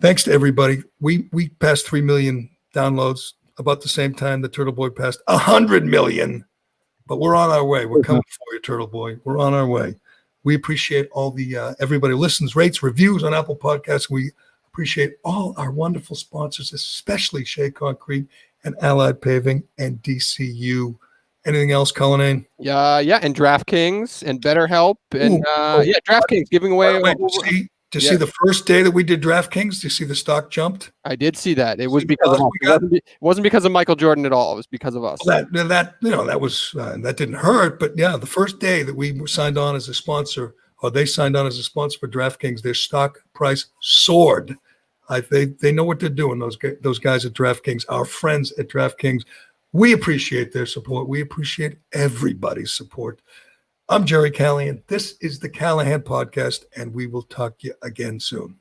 thanks to everybody. We passed 3 million downloads about the same time the Turtle Boy passed 100 million. But we're on our way. We're coming for you, Turtle Boy. We're on our way. We appreciate all the everybody who listens, rates, reviews on Apple Podcasts. We appreciate all our wonderful sponsors, especially Shea Concrete and Allied Paving and DCU. Anything else, Cullinane? Yeah, and DraftKings and BetterHelp and DraftKings giving away. See the first day that we did DraftKings? Do you see the stock jumped? I did see that. It was because of us. It wasn't because of Michael Jordan at all. It was because of us. That didn't hurt. But yeah, the first day that we were signed on as a sponsor or they signed on as a sponsor for DraftKings, their stock price soared. They know what they're doing. Those guys at DraftKings, our friends at DraftKings, we appreciate their support. We appreciate everybody's support. I'm Jerry Callahan. This is the Callahan Podcast, and we will talk to you again soon.